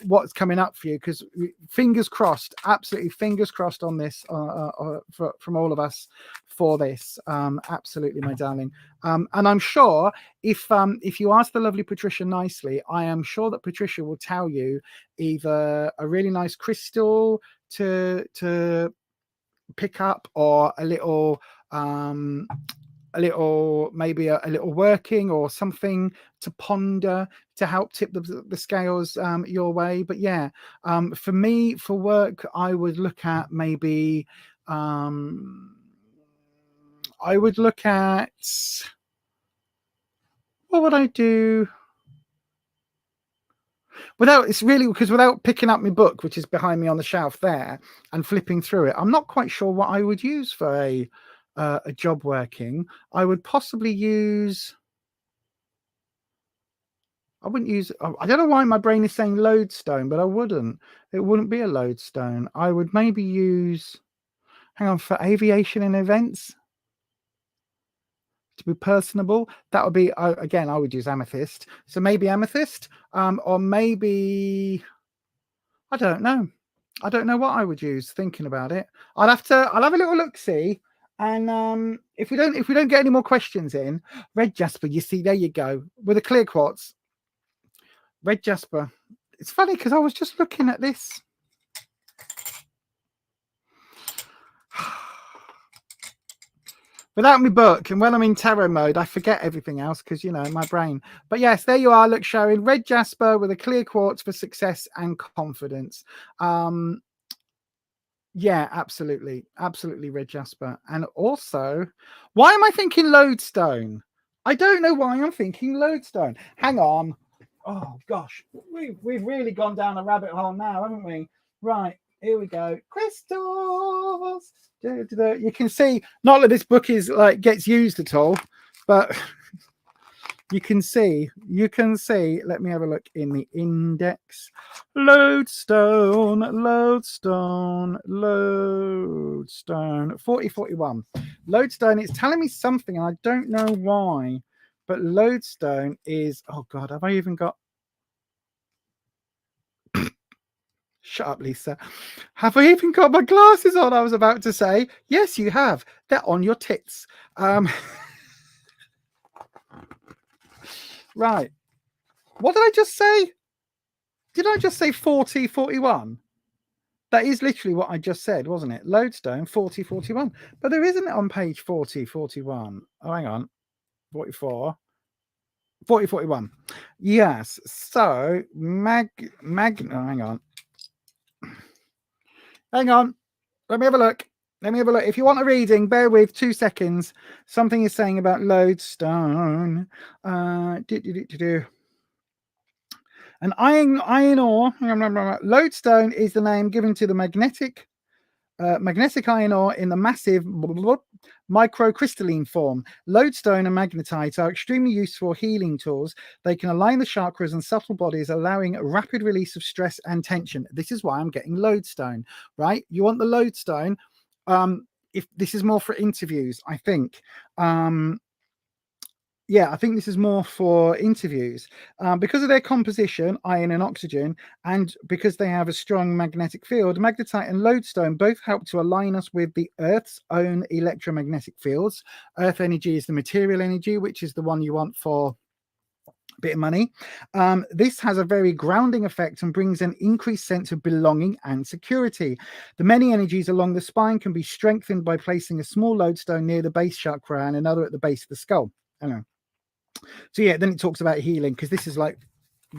what's coming up for you, because fingers crossed, absolutely fingers crossed on this from all of us for this. Absolutely, my darling. And I'm sure if you ask the lovely Patricia nicely, I am sure that Patricia will tell you either a really nice crystal to pick up, or a little maybe a little working or something to ponder to help tip the scales your way. But yeah, for me, for work, I would look at maybe I would look at, what would I do? Without picking up my book, which is behind me on the shelf there, and flipping through it, I'm not quite sure what I would use for a job working. I would possibly use, I wouldn't use, I don't know why my brain is saying lodestone, but I wouldn't. It wouldn't be a lodestone. I would maybe use, hang on, for aviation and events, to be personable, that would be, again, I would use amethyst. So maybe amethyst, or maybe, I don't know what I would use. Thinking about it, I'll have a little look see, and if we don't get any more questions in, red jasper, you see, there you go, with a clear quartz, red jasper. It's funny because I was just looking at this. Without my book, and when I'm in tarot mode, I forget everything else because, you know, my brain. But yes, there you are. Look, showing red jasper with a clear quartz for success and confidence. Yeah, absolutely. Absolutely, red jasper. And also, why am I thinking lodestone? I don't know why I'm thinking lodestone. Hang on. Oh, gosh. We've really gone down a rabbit hole now, haven't we? Right. Here we go. Crystals. You can see, not that this book is like gets used at all, but you can see. Let me have a look in the index. Lodestone. 4041. Lodestone. It's telling me something, and I don't know why, but lodestone is. Oh God, have I even got? Shut up, Lisa. Have I even got my glasses on? I was about to say, yes, you have. They're on your tits. Right. What did I just say? Did I just say 4041? That is literally what I just said, wasn't it? Lodestone 4041. But there isn't it on page 4041. Oh, hang on. 44. 4041. Yes. So, oh, hang on. Hang on. Let me have a look. If you want a reading, bear with 2 seconds. Something is saying about lodestone. An iron ore. Lodestone is the name given to the magnetic iron ore in the massive microcrystalline form. Lodestone and magnetite are extremely useful healing tools. They can align the chakras and subtle bodies, allowing a rapid release of stress and tension. This is why I'm getting lodestone, right? You want the lodestone. If this is more for interviews, I think. Yeah, I think this is more for interviews because of their composition, iron and oxygen, and because they have a strong magnetic field. Magnetite and lodestone both help to align us with the Earth's own electromagnetic fields. Earth energy is the material energy, which is the one you want for a bit of money. This has a very grounding effect and brings an increased sense of belonging and security. The many energies along the spine can be strengthened by placing a small lodestone near the base chakra and another at the base of the skull. I know. So yeah, then it talks about healing, because this is like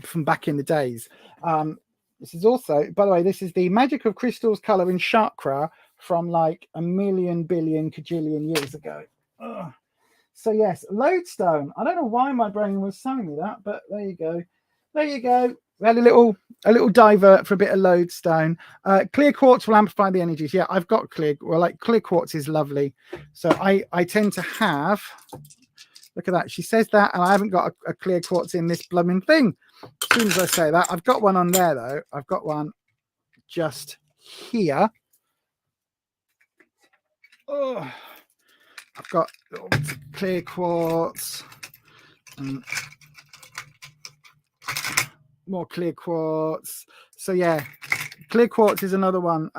from back in the days. This is also, by the way, this is the Magic of Crystals, Color and Chakra from like a million, billion, cajillion years ago. Ugh. So yes, lodestone. I don't know why my brain was telling me that, but there you go. We had a little divert for a bit of lodestone. Clear quartz will amplify the energies. Yeah, I've got clear quartz is lovely. So I tend to have. Look at that. She says that, and I haven't got a clear quartz in this blooming thing. As soon as I say that, I've got one on there, though. I've got one just here. Oh, I've got little clear quartz. more clear quartz. So yeah, clear quartz is another one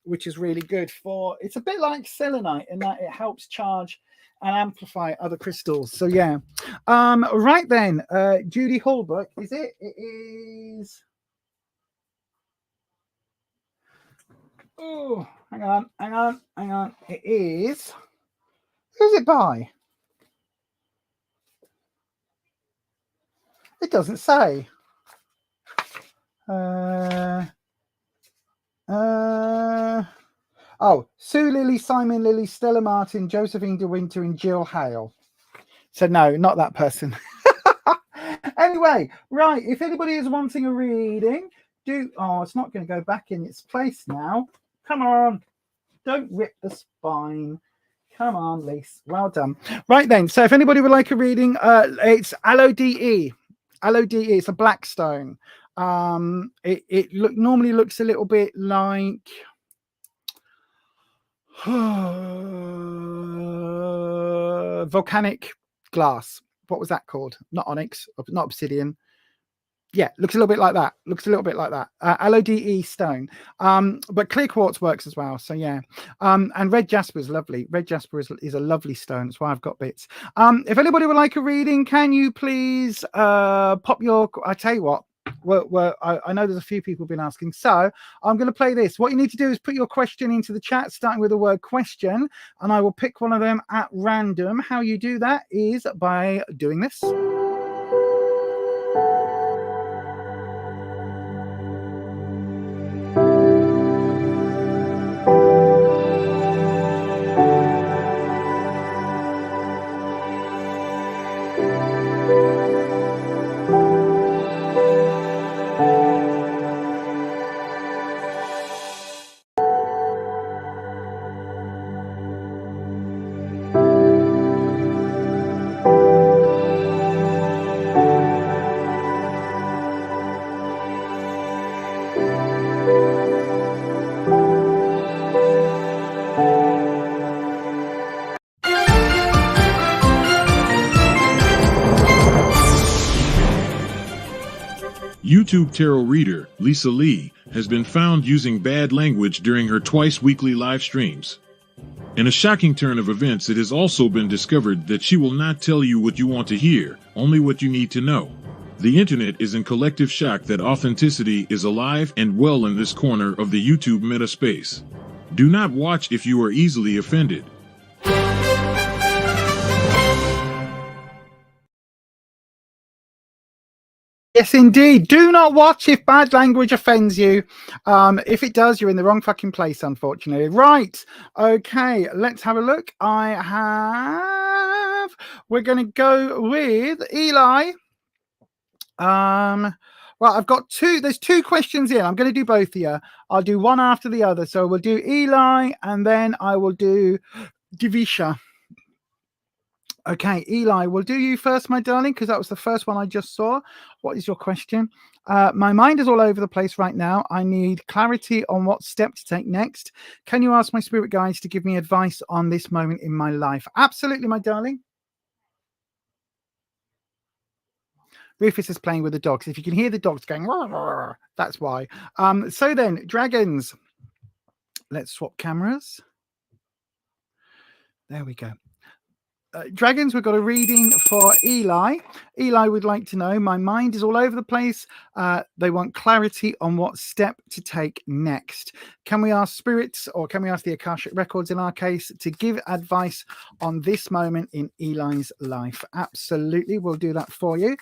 which is really good for, it's a bit like selenite in that it helps charge and amplify other crystals. So yeah, right then, Judy Holbrook, is it? It is. Oh, hang on. It is. Who's it by? It doesn't say. Oh, Sue Lily, Simon Lily, Stella Martin, Josephine De Winter, and Jill Hale. So no, not that person. Anyway, right. If anybody is wanting a reading, it's not going to go back in its place now. Come on. Don't rip the spine. Come on, Lise. Well done. Right then. So if anybody would like a reading, it's Aloe DE. Aloe DE. It's a black stone. It normally looks a little bit like volcanic glass. What was that called? Not onyx, not obsidian. Yeah, looks a little bit like that. Aloe DE stone. But clear quartz works as well. So yeah. And red jasper is lovely. Red jasper is a lovely stone. That's why I've got bits. If anybody would like a reading, can you please pop your, I tell you what, I know there's a few people been asking. So I'm going to play this. What you need to do is put your question into the chat, starting with the word question, and I will pick one of them at random. How you do that is by doing this. YouTube tarot reader Lisa Lee has been found using bad language during her twice-weekly live streams. In a shocking turn of events, it has also been discovered that she will not tell you what you want to hear, only what you need to know. The internet is in collective shock that authenticity is alive and well in this corner of the YouTube meta space. Do not watch if you are easily offended. Yes, indeed. Do not watch if bad language offends you. If it does, you're in the wrong fucking place, unfortunately. Right. Okay, let's have a look. We're going to go with Eli. Well, I've got two. There's two questions in. I'm going to do both here. I'll do one after the other. So we'll do Eli, and then I will do Divisha. Okay, Eli, we'll do you first, my darling, because that was the first one I just saw. What is your question? My mind is all over the place right now. I need clarity on what step to take next. Can you ask my spirit guides to give me advice on this moment in my life? Absolutely, my darling. Rufus is playing with the dogs. If you can hear the dogs going, rah, rah, rah, that's why. So then, dragons. Let's swap cameras. There we go. Dragons, we've got a reading for Eli. Eli would like to know, my mind is all over the place. They want clarity on what step to take next. Can we ask spirits, or can we ask the Akashic Records in our case, to give advice on this moment in Eli's life? Absolutely, we'll do that for you.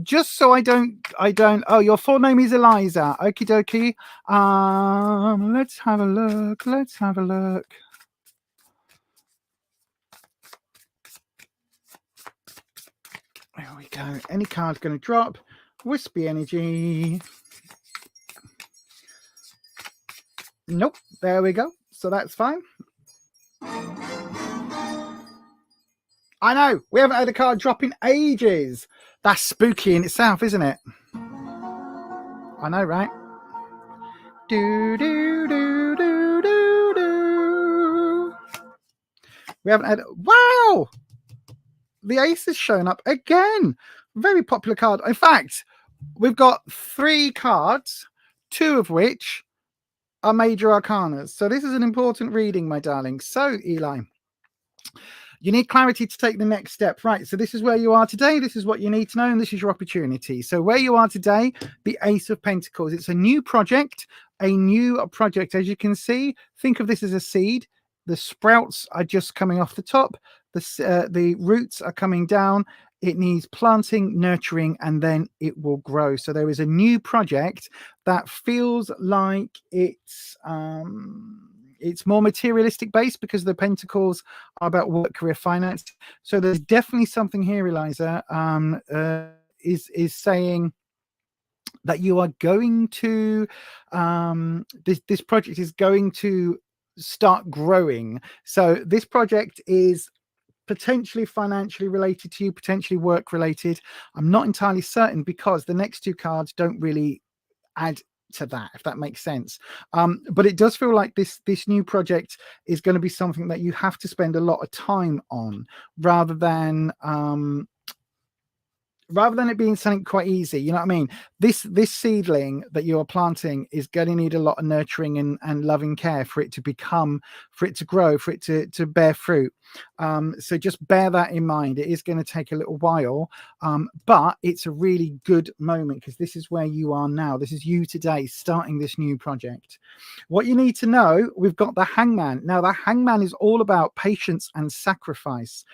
Just so I don't, oh, your full name is Eliza. Okie dokie. Let's have a look. There we go. Any card's going to drop. Wispy energy. Nope. There we go. So that's fine. I know. We haven't had a card drop in ages. That's spooky in itself, isn't it? I know, right? Do, do, do, do, do, do. We haven't had... Wow! The ace has shown up again. Very popular card. In fact, we've got 3 cards, 2 of which are major arcanas. So this is an important reading, my darling. So, Eli, you need clarity to take the next step, right? So this is where you are today. This is what you need to know, and this is your opportunity. So where you are today, the Ace of Pentacles. It's a new project, As you can see, think of this as a seed. The sprouts are just coming off the top. The roots are coming down. It needs planting, nurturing, and then it will grow. So there is a new project that feels like it's more materialistic based because the pentacles are about work, career, finance. So there's definitely something here, Eliza, is saying that you are going to this project is going to start growing. So this project is potentially financially related to you, potentially work related. I'm not entirely certain because the next 2 cards don't really add to that, if that makes sense. But it does feel like this new project is going to be something that you have to spend a lot of time on, rather than it being something quite easy. You know what I mean? This seedling that you are planting is going to need a lot of nurturing and loving care for it to grow, for it to bear fruit. So just bear that in mind. It is going to take a little while, but it's a really good moment because this is where you are now. This is you today starting this new project. What you need to know, we've got the Hangman. Now, the Hangman is all about patience and sacrifice.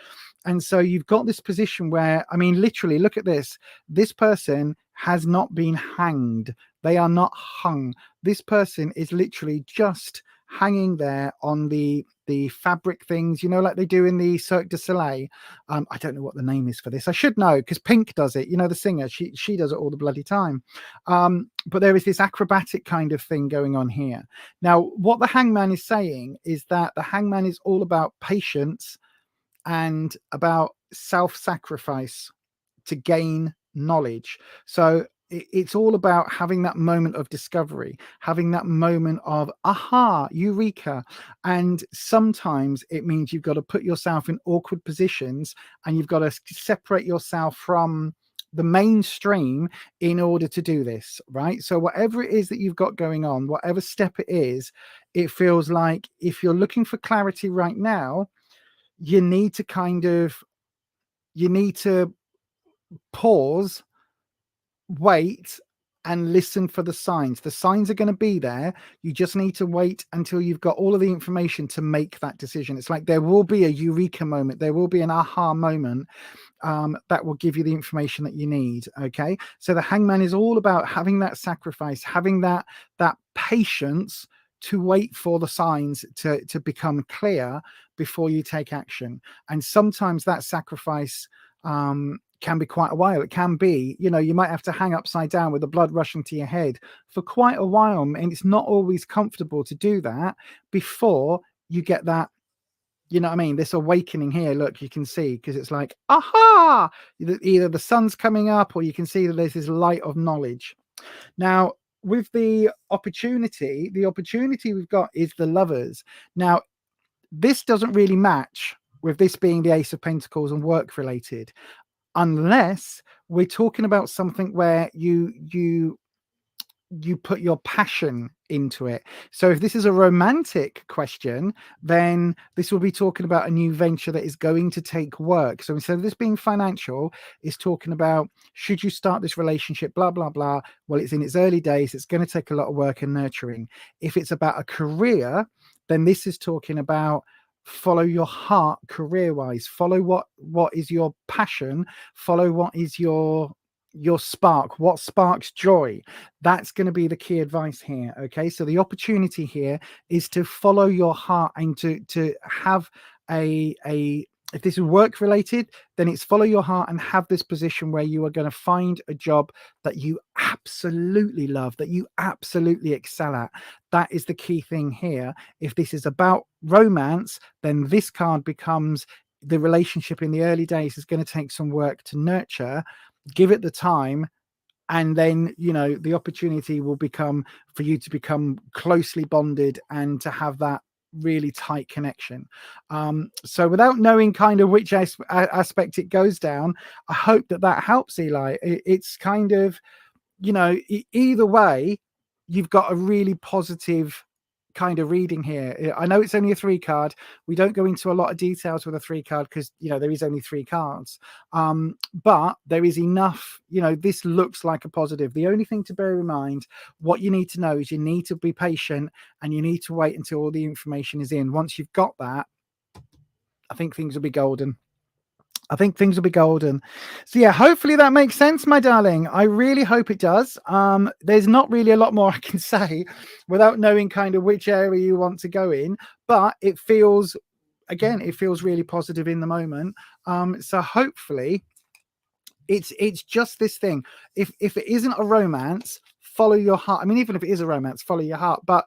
And so you've got this position where, I mean, literally, look at this. This person has not been hanged. They are not hung. This person is literally just hanging there on the fabric things, you know, like they do in the Cirque du Soleil. I don't know what the name is for this. I should know because Pink does it. You know, the singer, she does it all the bloody time. But there is this acrobatic kind of thing going on here. Now, what the Hangman is saying is that the Hangman is all about patience and about self-sacrifice to gain knowledge. So it's all about having that moment of discovery, having that moment of aha, eureka. And sometimes it means you've got to put yourself in awkward positions and you've got to separate yourself from the mainstream in order to do this, right? So whatever it is that you've got going on, whatever step it is, it feels like if you're looking for clarity right now, you need to pause, wait, and listen for the signs. The signs are going to be there. You just need to wait until you've got all of the information to make that decision. It's like there will be a eureka moment. There will be an aha moment that will give you the information that you need. Okay. So the Hangman is all about having that sacrifice, having that patience to wait for the signs to become clear before you take action. And sometimes that sacrifice can be quite a while. It can be, you know, you might have to hang upside down with the blood rushing to your head for quite a while. And it's not always comfortable to do that before you get that, you know what I mean? This awakening here, look, you can see, because it's like, aha, either the sun's coming up or you can see that there's this light of knowledge. Now, with the opportunity we've got is the Lovers. Now, this doesn't really match with this being the Ace of Pentacles and work related, unless we're talking about something where you put your passion into it. So if this is a romantic question, then this will be talking about a new venture that is going to take work. So instead of this being financial, it's talking about, should you start this relationship, blah, blah, blah. Well, it's in its early days. It's going to take a lot of work and nurturing. If it's about a career, then this is talking about follow your heart career-wise. Follow what is your passion. Follow what is your spark, what sparks joy. That's going to be the key advice here. Okay, so the opportunity here is to follow your heart and to have a if this is work related, then it's follow your heart and have this position where you are going to find a job that you absolutely love, that you absolutely excel at. That is the key thing here. If this is about romance, then this card becomes the relationship in the early days is going to take some work to nurture. Give it the time, and then, you know, the opportunity will become for you to become closely bonded and to have that really tight connection. So without knowing kind of which aspect it goes down, I hope that helps, Eli. It's kind of, you know, either way, you've got a really positive kind of reading here. I know it's only a 3 card. We don't go into a lot of details with a 3 card because, you know, there is only 3 cards. But there is enough, you know, this looks like a positive. The only thing to bear in mind, what you need to know is you need to be patient and you need to wait until all the information is in. Once you've got that, I think things will be golden. I think things will be golden. So yeah, hopefully that makes sense, my darling. I really hope it does. There's not really a lot more I can say without knowing kind of which area you want to go in, but it feels, again, it feels really positive in the moment. So hopefully it's just this thing. If it isn't a romance, follow your heart. I mean, even if it is a romance, follow your heart, but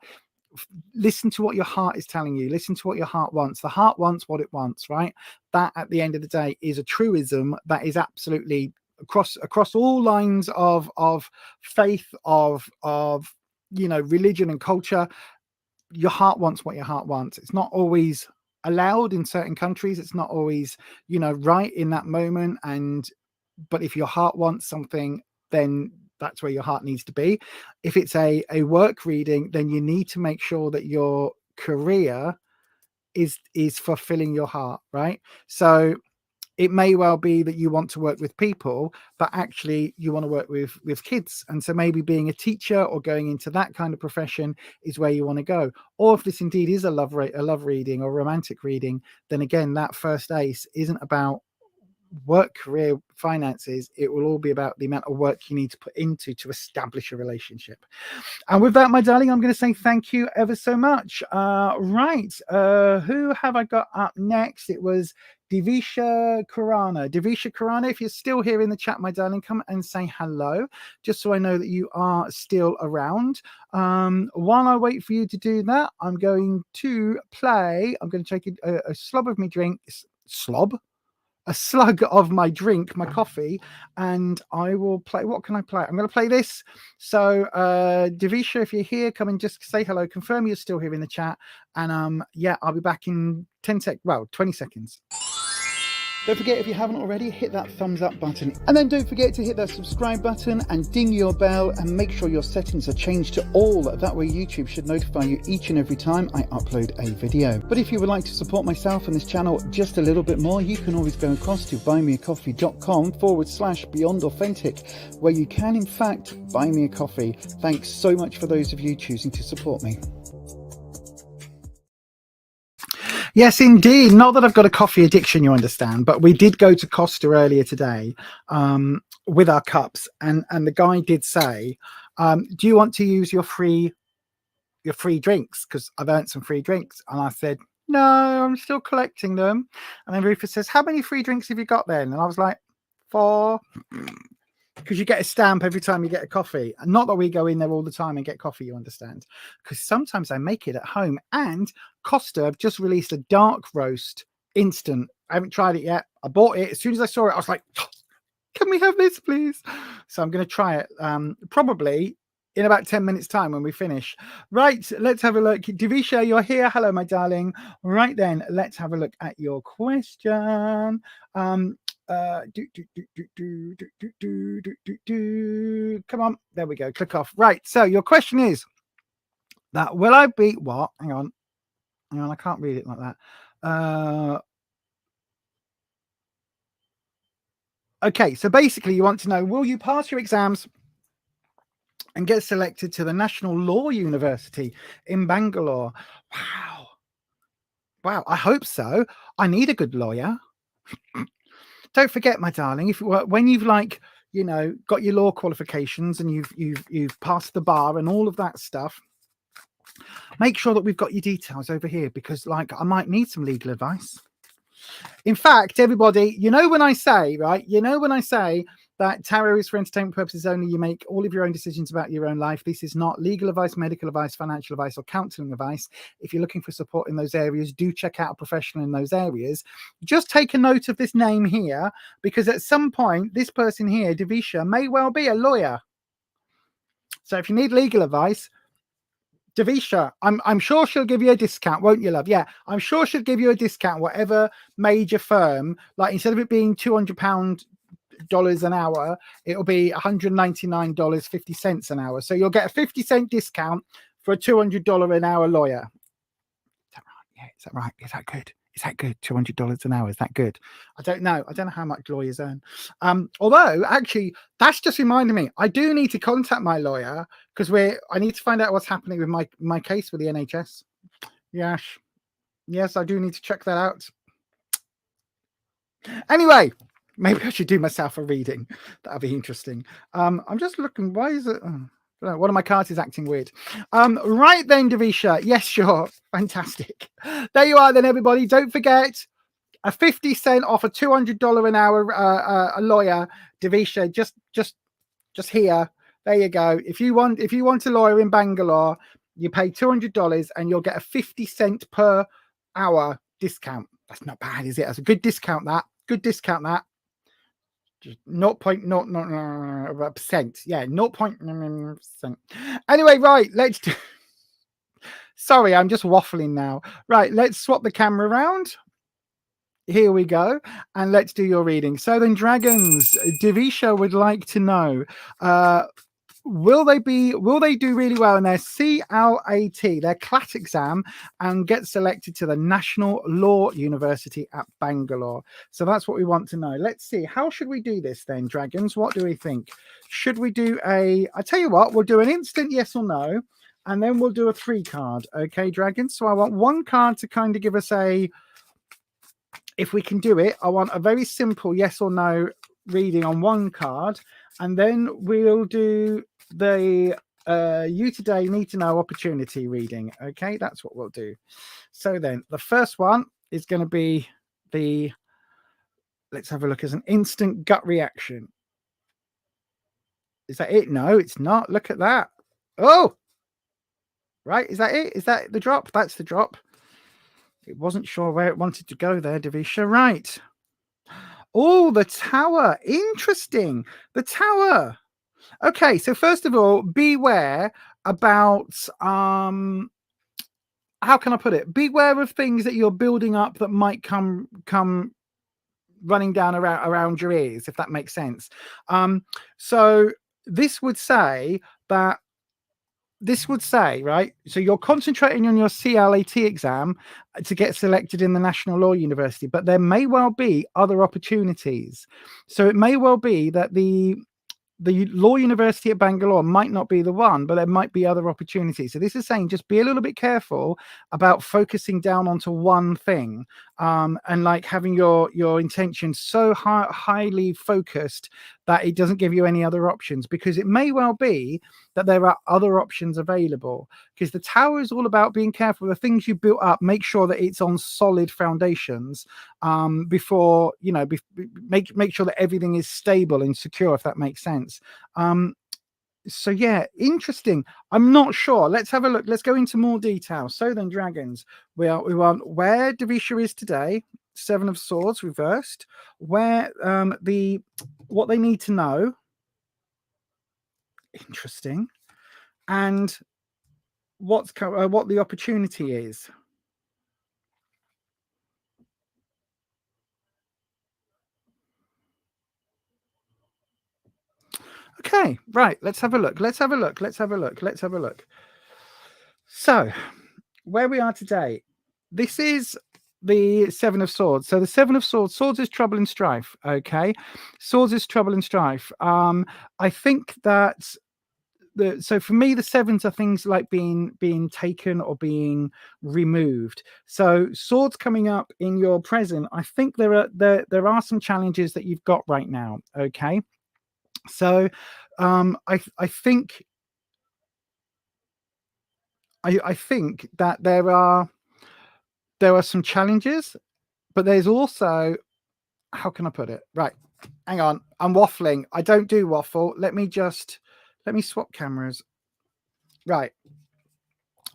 listen to what your heart is telling you. Listen to what your heart wants. The heart wants what it wants, right? That at the end of the day is a truism that is absolutely across all lines of faith, of you know, religion and culture. Your heart wants what your heart wants. It's not always allowed in certain countries. It's not always, you know, right in that moment. But if your heart wants something, then that's where your heart needs to be. If it's a work reading, then you need to make sure that your career is fulfilling your heart, right? So it may well be that you want to work with people, but actually you want to work with kids. And so maybe being a teacher or going into that kind of profession is where you want to go. Or if this indeed is a love reading or romantic reading, then again, that first ace isn't about work, career, finances. It will all be about the amount of work you need to put into to establish a relationship. And with that, my darling, I'm going to say thank you ever so much. Right, who have I got up next? It was Divisha Kurana. Divisha Kurana, if you're still here in the chat, my darling, come and say hello, just so I know that you are still around. While I wait for you to do that, I'm going to take a slob of my drink. A slug of my drink, my coffee, and I will play. What can I play? I'm going to play this. So, Divisha, if you're here, come and just say hello. Confirm you're still here in the chat, and yeah, I'll be back in 20 seconds. Don't forget, if you haven't already, hit that thumbs up button. And then don't forget to hit that subscribe button and ding your bell and make sure your settings are changed to all. That way YouTube should notify you each and every time I upload a video. But if you would like to support myself and this channel just a little bit more, you can always go across to buymeacoffee.com/beyondauthentic, where you can in fact buy me a coffee. Thanks so much for those of you choosing to support me. Yes, indeed. Not that I've got a coffee addiction, you understand, but we did go to Costa earlier today with our cups, and the guy did say, do you want to use your free drinks? Because I've earned some free drinks. And I said, no, I'm still collecting them. And then Rufus says, how many free drinks have you got then? And I was like, 4. Because you get a stamp every time you get a coffee. And not that we go in there all the time and get coffee, you understand. Because sometimes I make it at home. And Costa have just released a dark roast instant. I haven't tried it yet. I bought it. As soon as I saw it, I was like, can we have this, please? So I'm going to try it probably in about 10 minutes time when we finish. Right, let's have a look. Divisha, you're here. Hello, my darling. Right then, let's have a look at your question. Come on, there we go. Click off. Right, so your question is that will I be what? Hang on, I can't read it like that. Okay, so basically you want to know, will you pass your exams and get selected to the National Law University in Bangalore? Wow, I hope so. I need a good lawyer. Don't forget, my darling, when you've got your law qualifications and you've passed the bar and all of that stuff, make sure that we've got your details over here, because I might need some legal advice. In fact, everybody, when I say that tarot is for entertainment purposes only, you make all of your own decisions about your own life. This is not legal advice, medical advice, financial advice, or counseling advice. If you're looking for support in those areas, do check out a professional in those areas. Just take a note of this name here, because at some point, this person here, Divisha, may well be a lawyer. So if you need legal advice, Divisha, I'm sure she'll give you a discount, won't you, love? Yeah, I'm sure she'll give you a discount, whatever major firm, instead of it being £200 $200 an hour, it'll be $199.50 an hour. So you'll get a 50-cent discount for a $200 an hour lawyer. Is that right? Yeah, is that right? Is that good? Is that good? $200 an hour. Is that good? I don't know. I don't know how much lawyers earn. Although, actually, that's just reminded me. I do need to contact my lawyer because I need to find out what's happening with my case with the NHS. Yes, I do need to check that out. Anyway, maybe I should do myself a reading. That'll be interesting. I'm just looking. Why is it? One of my cards is acting weird. Right then, Davisha. Yes, sure. Fantastic. There you are then, everybody. Don't forget, a 50-cent off a $200 an hour a lawyer, Davisha. Just here. There you go. If you want a lawyer in Bangalore, you pay $200 and you'll get a 50-cent per hour discount. That's not bad, is it? That's a good discount, that. Good discount, that. Just 0.0%. Yeah, 0.0%. Anyway, right, let's do... Sorry, I'm just waffling now. Right, let's swap the camera around. Here we go. And let's do your reading. So then, dragons, Davisha would like to know, will they do really well in their CLAT, their CLAT exam, and get selected to the National Law University at Bangalore? So that's what we want to know. Let's see. How should we do this then, dragons? What do we think? Should we do I tell you what, we'll do an instant yes or no, and then we'll do a 3 card. Okay, dragons? So I want 1 card to kind of give us if we can do it, I want a very simple yes or no reading on 1 card, and then we'll do the you today need to know opportunity reading. Okay, that's what we'll do. So then the first one is going to be let's have a look, as an instant gut reaction. Is that it? No, it's not. Look at that. Oh, right. Is that it? Is that the drop? That's the drop. It wasn't sure where it wanted to go there, Davisha. Right. Oh, the Tower. Interesting. The Tower. Okay, so first of all, beware about how can I put it? Beware of things that you're building up that might come running down around your ears, if that makes sense. So this would say, right, so you're concentrating on your CLAT exam to get selected in the National Law University, but there may well be other opportunities. So it may well be that the Law University at Bangalore might not be the one, but there might be other opportunities. So this is saying just be a little bit careful about focusing down onto one thing, and like having your intention so highly focused that it doesn't give you any other options, because it may well be that there are other options available. Because the Tower is all about being careful. The things you built up, make sure that it's on solid foundations before, make sure that everything is stable and secure, if that makes sense. So yeah, interesting. I'm not sure. Let's have a look. Let's go into more detail. So then, dragons, we want where Davisha is today. 7 of Swords reversed. Where what they need to know. Interesting. And what the opportunity is. Okay, right. Let's have a look. So, where we are today, this is the 7 of Swords. So the 7 of Swords, Swords is trouble and strife. Okay, Swords is trouble and strife. I think that so for me, the 7s are things like being taken or being removed. So Swords coming up in your present, I think there are some challenges that you've got right now. Okay. So I think that there are some challenges, but there's also, how can I put it? Right, hang on, I'm waffling. I don't do waffle. Let me swap cameras. Right,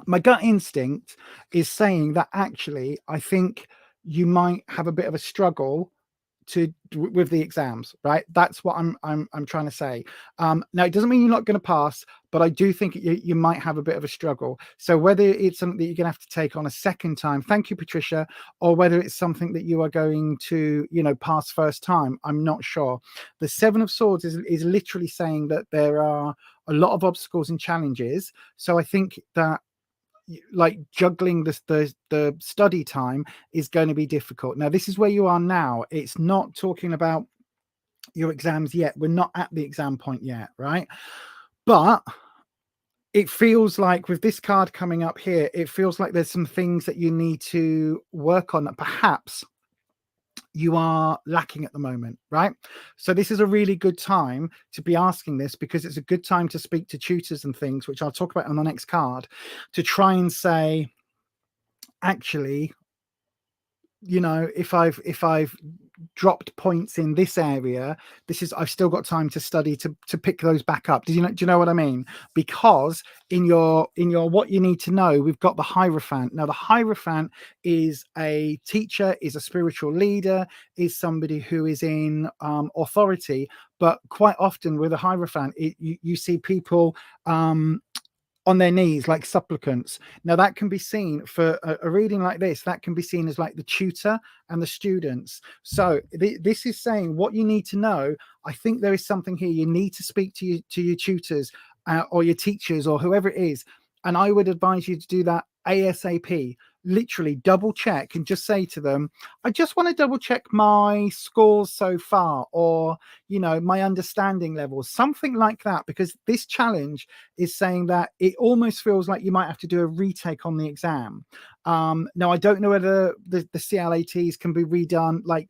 my gut instinct is saying that actually I think you might have a bit of a struggle with the exams, right? That's what I'm trying to say. Now it doesn't mean you're not going to pass, but I do think you might have a bit of a struggle. So whether it's something that you're going to have to take on a second time, thank you, Patricia, or whether it's something that you are going to, you know, pass first time, I'm not sure. The Seven of Swords is literally saying that there are a lot of obstacles and challenges. So I think that, like, juggling the study time is going to be difficult. Now this is where you are now. It's not talking about your exams yet. We're not at the exam point yet, right? But it feels like with this card coming up here, it feels like there's some things that you need to work on that perhaps you are lacking at the moment, right? So this is a really good time to be asking this, because it's a good time to speak to tutors and things, which I'll talk about on the next card, to try and say, actually, you know, if I've dropped points in this area, I've still got time to study to pick those back up. Do you know what I mean? Because in your what you need to know, we've got the Hierophant. Now the Hierophant is a teacher, is a spiritual leader, is somebody who is in authority. But quite often with a Hierophant, you see people on their knees like supplicants. Now that can be seen for a reading like this, that can be seen as like the tutor and the students. So this is saying what you need to know. I think there is something here. You need to speak to your tutors or your teachers or whoever it is. And I would advise you to do that ASAP. Literally double check and just say to them, I just want to double check my scores so far, or, you know, my understanding levels, something like that, because this challenge is saying that it almost feels like you might have to do a retake on the exam. Now I don't know whether the CLATs can be redone like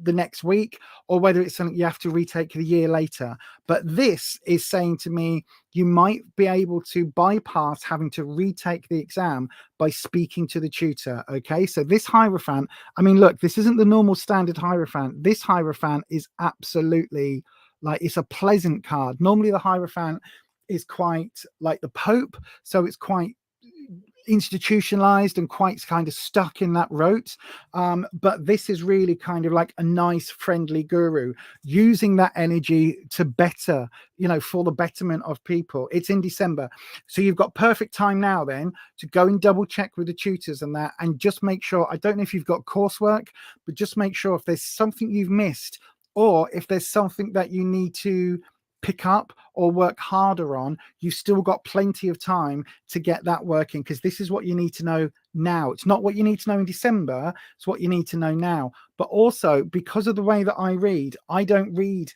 the next week, or whether it's something you have to retake the year later. But this is saying to me, you might be able to bypass having to retake the exam by speaking to the tutor. Okay, so this Hierophant, I mean, look, this isn't the normal standard Hierophant. This Hierophant is absolutely, like, it's a pleasant card. Normally the Hierophant is quite like the Pope, so it's quite institutionalized and quite kind of stuck in that rote, but this is really kind of like a nice friendly guru using that energy to better, you know, for the betterment of people. It's in December, so you've got perfect time now then to go and double check with the tutors and that, and just make sure, I don't know if you've got coursework, but just make sure if there's something you've missed, or if there's something that you need to pick up or work harder on, you've still got plenty of time to get that working, because this is what you need to know now. It's not what you need to know in December, it's what you need to know now. But also, because of the way that I read, I don't read,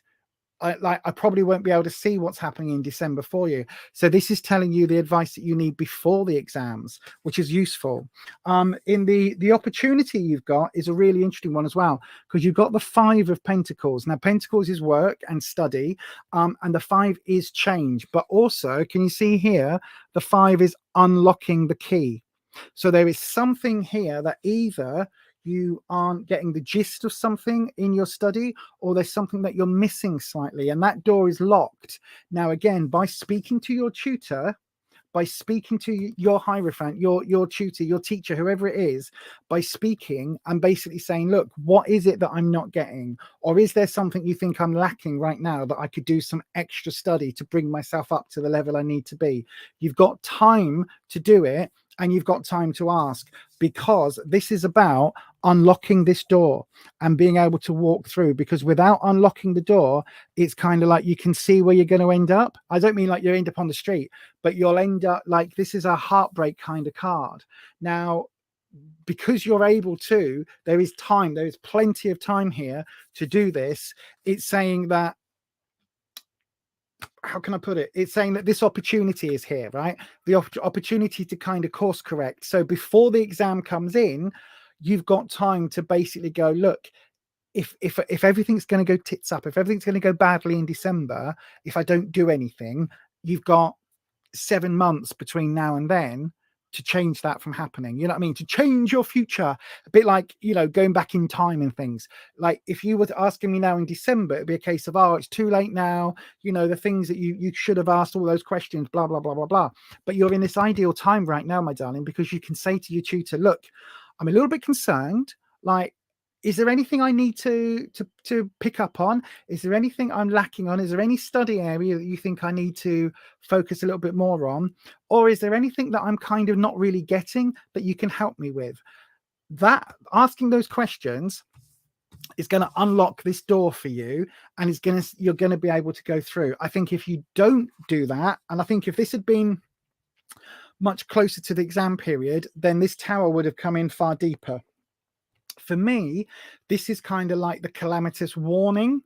I probably won't be able to see what's happening in December for you. So this is telling you the advice that you need before the exams, which is useful. In the opportunity you've got is a really interesting one as well, because you've got the Five of Pentacles. Now Pentacles is work and study, and the Five is change. But also, can you see here, the Five is unlocking the key. So there is something here that either you aren't getting the gist of something in your study, or there's something that you're missing slightly, and that door is locked. Now, again, by speaking to your tutor, by speaking to your Hierophant, your tutor, your teacher, whoever it is, by speaking and basically saying, look, what is it that I'm not getting? Or is there something you think I'm lacking right now that I could do some extra study to bring myself up to the level I need to be? You've got time to do it, and you've got time to ask, because this is about unlocking this door and being able to walk through. Because without unlocking the door, it's kind of like you can see where you're going to end up. I don't mean like you end up on the street, but you'll end up like, this is a heartbreak kind of card. Now, because you're able to, there is time, there is plenty of time here to do this. It's saying that, how can I put it? It's saying that this opportunity is here, right? The opportunity to kind of course correct. So before the exam comes in, you've got time to basically go, look, if everything's going to go tits up, if everything's going to go badly in December, if I don't do anything, you've got 7 months between now and then to change that from happening. You know what I mean? To change your future, a bit like, you know, going back in time and things. Like if you were asking me now in December, it'd be a case of, oh, it's too late now. You know, the things that you should have asked, all those questions, blah, blah, blah, blah, blah. But you're in this ideal time right now, my darling, because you can say to your tutor, look, I'm a little bit concerned. Like, is there anything I need to pick up on? Is there anything I'm lacking on? Is there any study area that you think I need to focus a little bit more on? Or is there anything that I'm kind of not really getting that you can help me with? That asking those questions is going to unlock this door for you, and you're going to be able to go through. I think if you don't do that, and I think if this had been much closer to the exam period, then this tower would have come in far deeper. For me, this is kind of like the calamitous warning.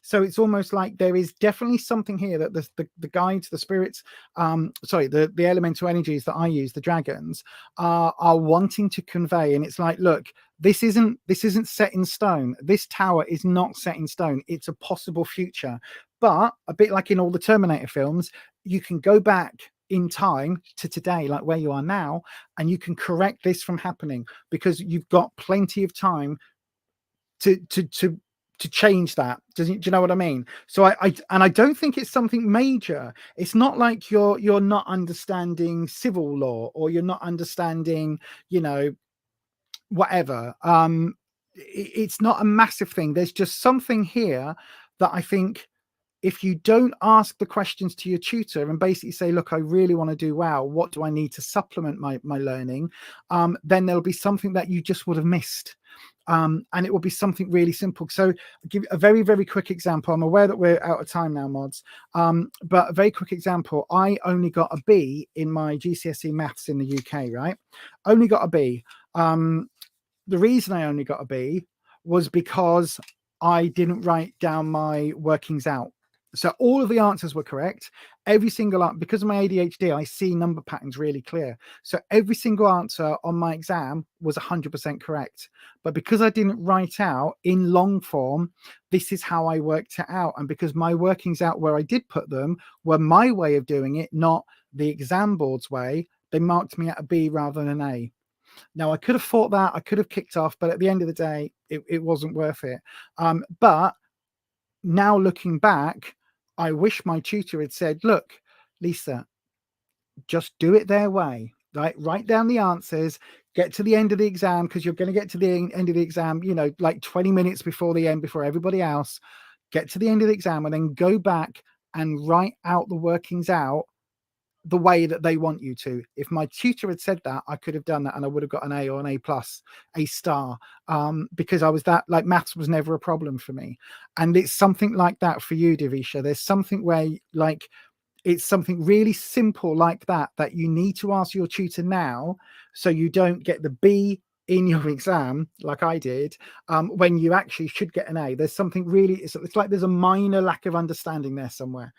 So it's almost like there is definitely something here that the guides, the spirits, the elemental energies that I use, the dragons, are wanting to convey. And it's like, look, this isn't set in stone. This tower is not set in stone. It's a possible future. But a bit like in all the Terminator films, you can go back in time to today, like where you are now, and you can correct this from happening, because you've got plenty of time to change that. Do you know what I mean? So I don't think it's something major. It's not like you're not understanding civil law, or you're not understanding, whatever. It's not a massive thing. There's just something here that I think, if you don't ask the questions to your tutor and basically say, look, I really want to do well, what do I need to supplement my learning? Then there'll be something that you just would have missed. And it will be something really simple. So I'll give you a very, very quick example. I'm aware that we're out of time now, mods. But a very quick example. I only got a B in my GCSE maths in the UK, right? Only got a B. The reason I only got a B was because I didn't write down my workings out. So all of the answers were correct. Every single, because of my ADHD, I see number patterns really clear. So every single answer on my exam was 100% correct. But because I didn't write out in long form, this is how I worked it out. And because my workings out where I did put them were my way of doing it, not the exam board's way, they marked me at a B rather than an A. Now, I could have fought that. I could have kicked off. But at the end of the day, it wasn't worth it. But now looking back, I wish my tutor had said, look, Lisa, just do it their way, right? Write down the answers, get to the end of the exam, because you're going to get to the end of the exam, like 20 minutes before the end, before everybody else. Get to the end of the exam and then go back and write out the workings out the way that they want you to. If my tutor had said that, I could have done that, and I would have got an A or an A plus, A star, because I was that, like, maths was never a problem for me. And it's something like that for you, Divisha. There's something where, like, it's something really simple like that you need to ask your tutor now, so you don't get the B in your exam like I did, when you actually should get an A. There's something really, it's like there's a minor lack of understanding there somewhere.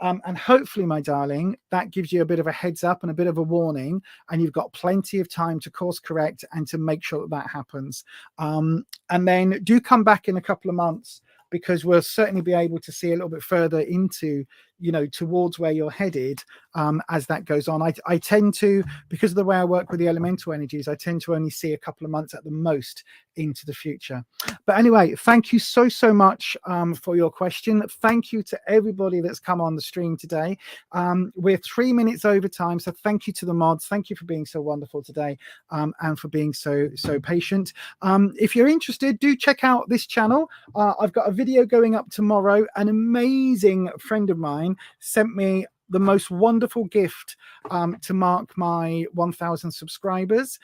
And hopefully, my darling, that gives you a bit of a heads up and a bit of a warning, and you've got plenty of time to course correct and to make sure that happens. And then do come back in a couple of months, because we'll certainly be able to see a little bit further into, towards where you're headed, as that goes on. I tend to, because of the way I work with the elemental energies, I tend to only see a couple of months at the most into the future. But anyway, thank you so much for your question. Thank you to everybody that's come on the stream today. We're 3 minutes over time, so thank you to the mods. Thank you for being so wonderful today, and for being so patient. If you're interested, do check out this channel. I've got a video going up tomorrow. An amazing friend of mine sent me the most wonderful gift to mark my 1,000 subscribers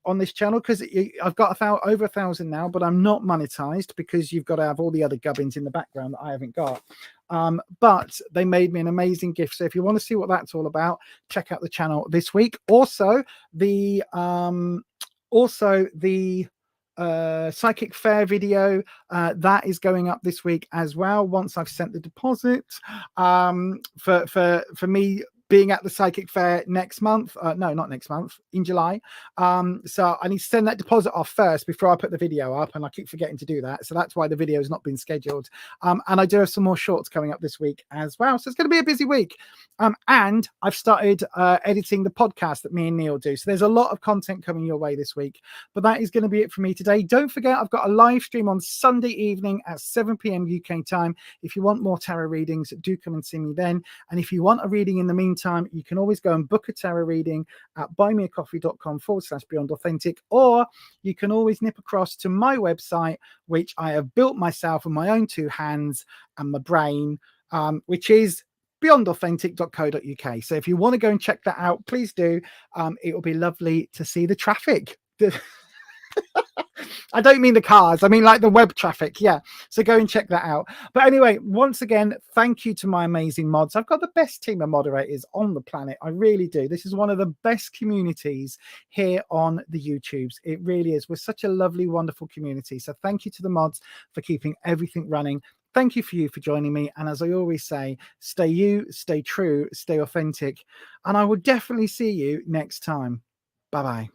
on this channel, because I've got over 1,000 now, but I'm not monetized, because you've got to have all the other gubbins in the background that I haven't got. But they made me an amazing gift. So if you want to see what that's all about, check out the channel this week. Also the psychic fair video that is going up this week as well, once I've sent the deposit for me being at the psychic fair next month. No, not next month, in July. So I need to send that deposit off first before I put the video up, and I keep forgetting to do that. So that's why the video has not been scheduled. And I do have some more shorts coming up this week as well. So it's going to be a busy week. And I've started editing the podcast that me and Neil do. So there's a lot of content coming your way this week. But that is going to be it for me today. Don't forget, I've got a live stream on Sunday evening at 7 p.m. UK time. If you want more tarot readings, do come and see me then. And if you want a reading in the meantime, meantime, you can always go and book a tarot reading at buymeacoffee.com/beyondauthentic, or you can always nip across to my website, which I have built myself with my own two hands and my brain, which is beyondauthentic.co.uk. So if you want to go and check that out, please do. It will be lovely to see the traffic. I don't mean the cars, I mean like the web traffic. Yeah, so go and check that out. But anyway, once again, thank you to my amazing mods. I've got the best team of moderators on the planet. I really do. This is one of the best communities here on the YouTubes. It really is. We're such a lovely, wonderful community. So thank you to the mods for keeping everything running. Thank you for joining me. And as I always say, stay you, stay true, stay authentic. And I will definitely see you next time. Bye-bye.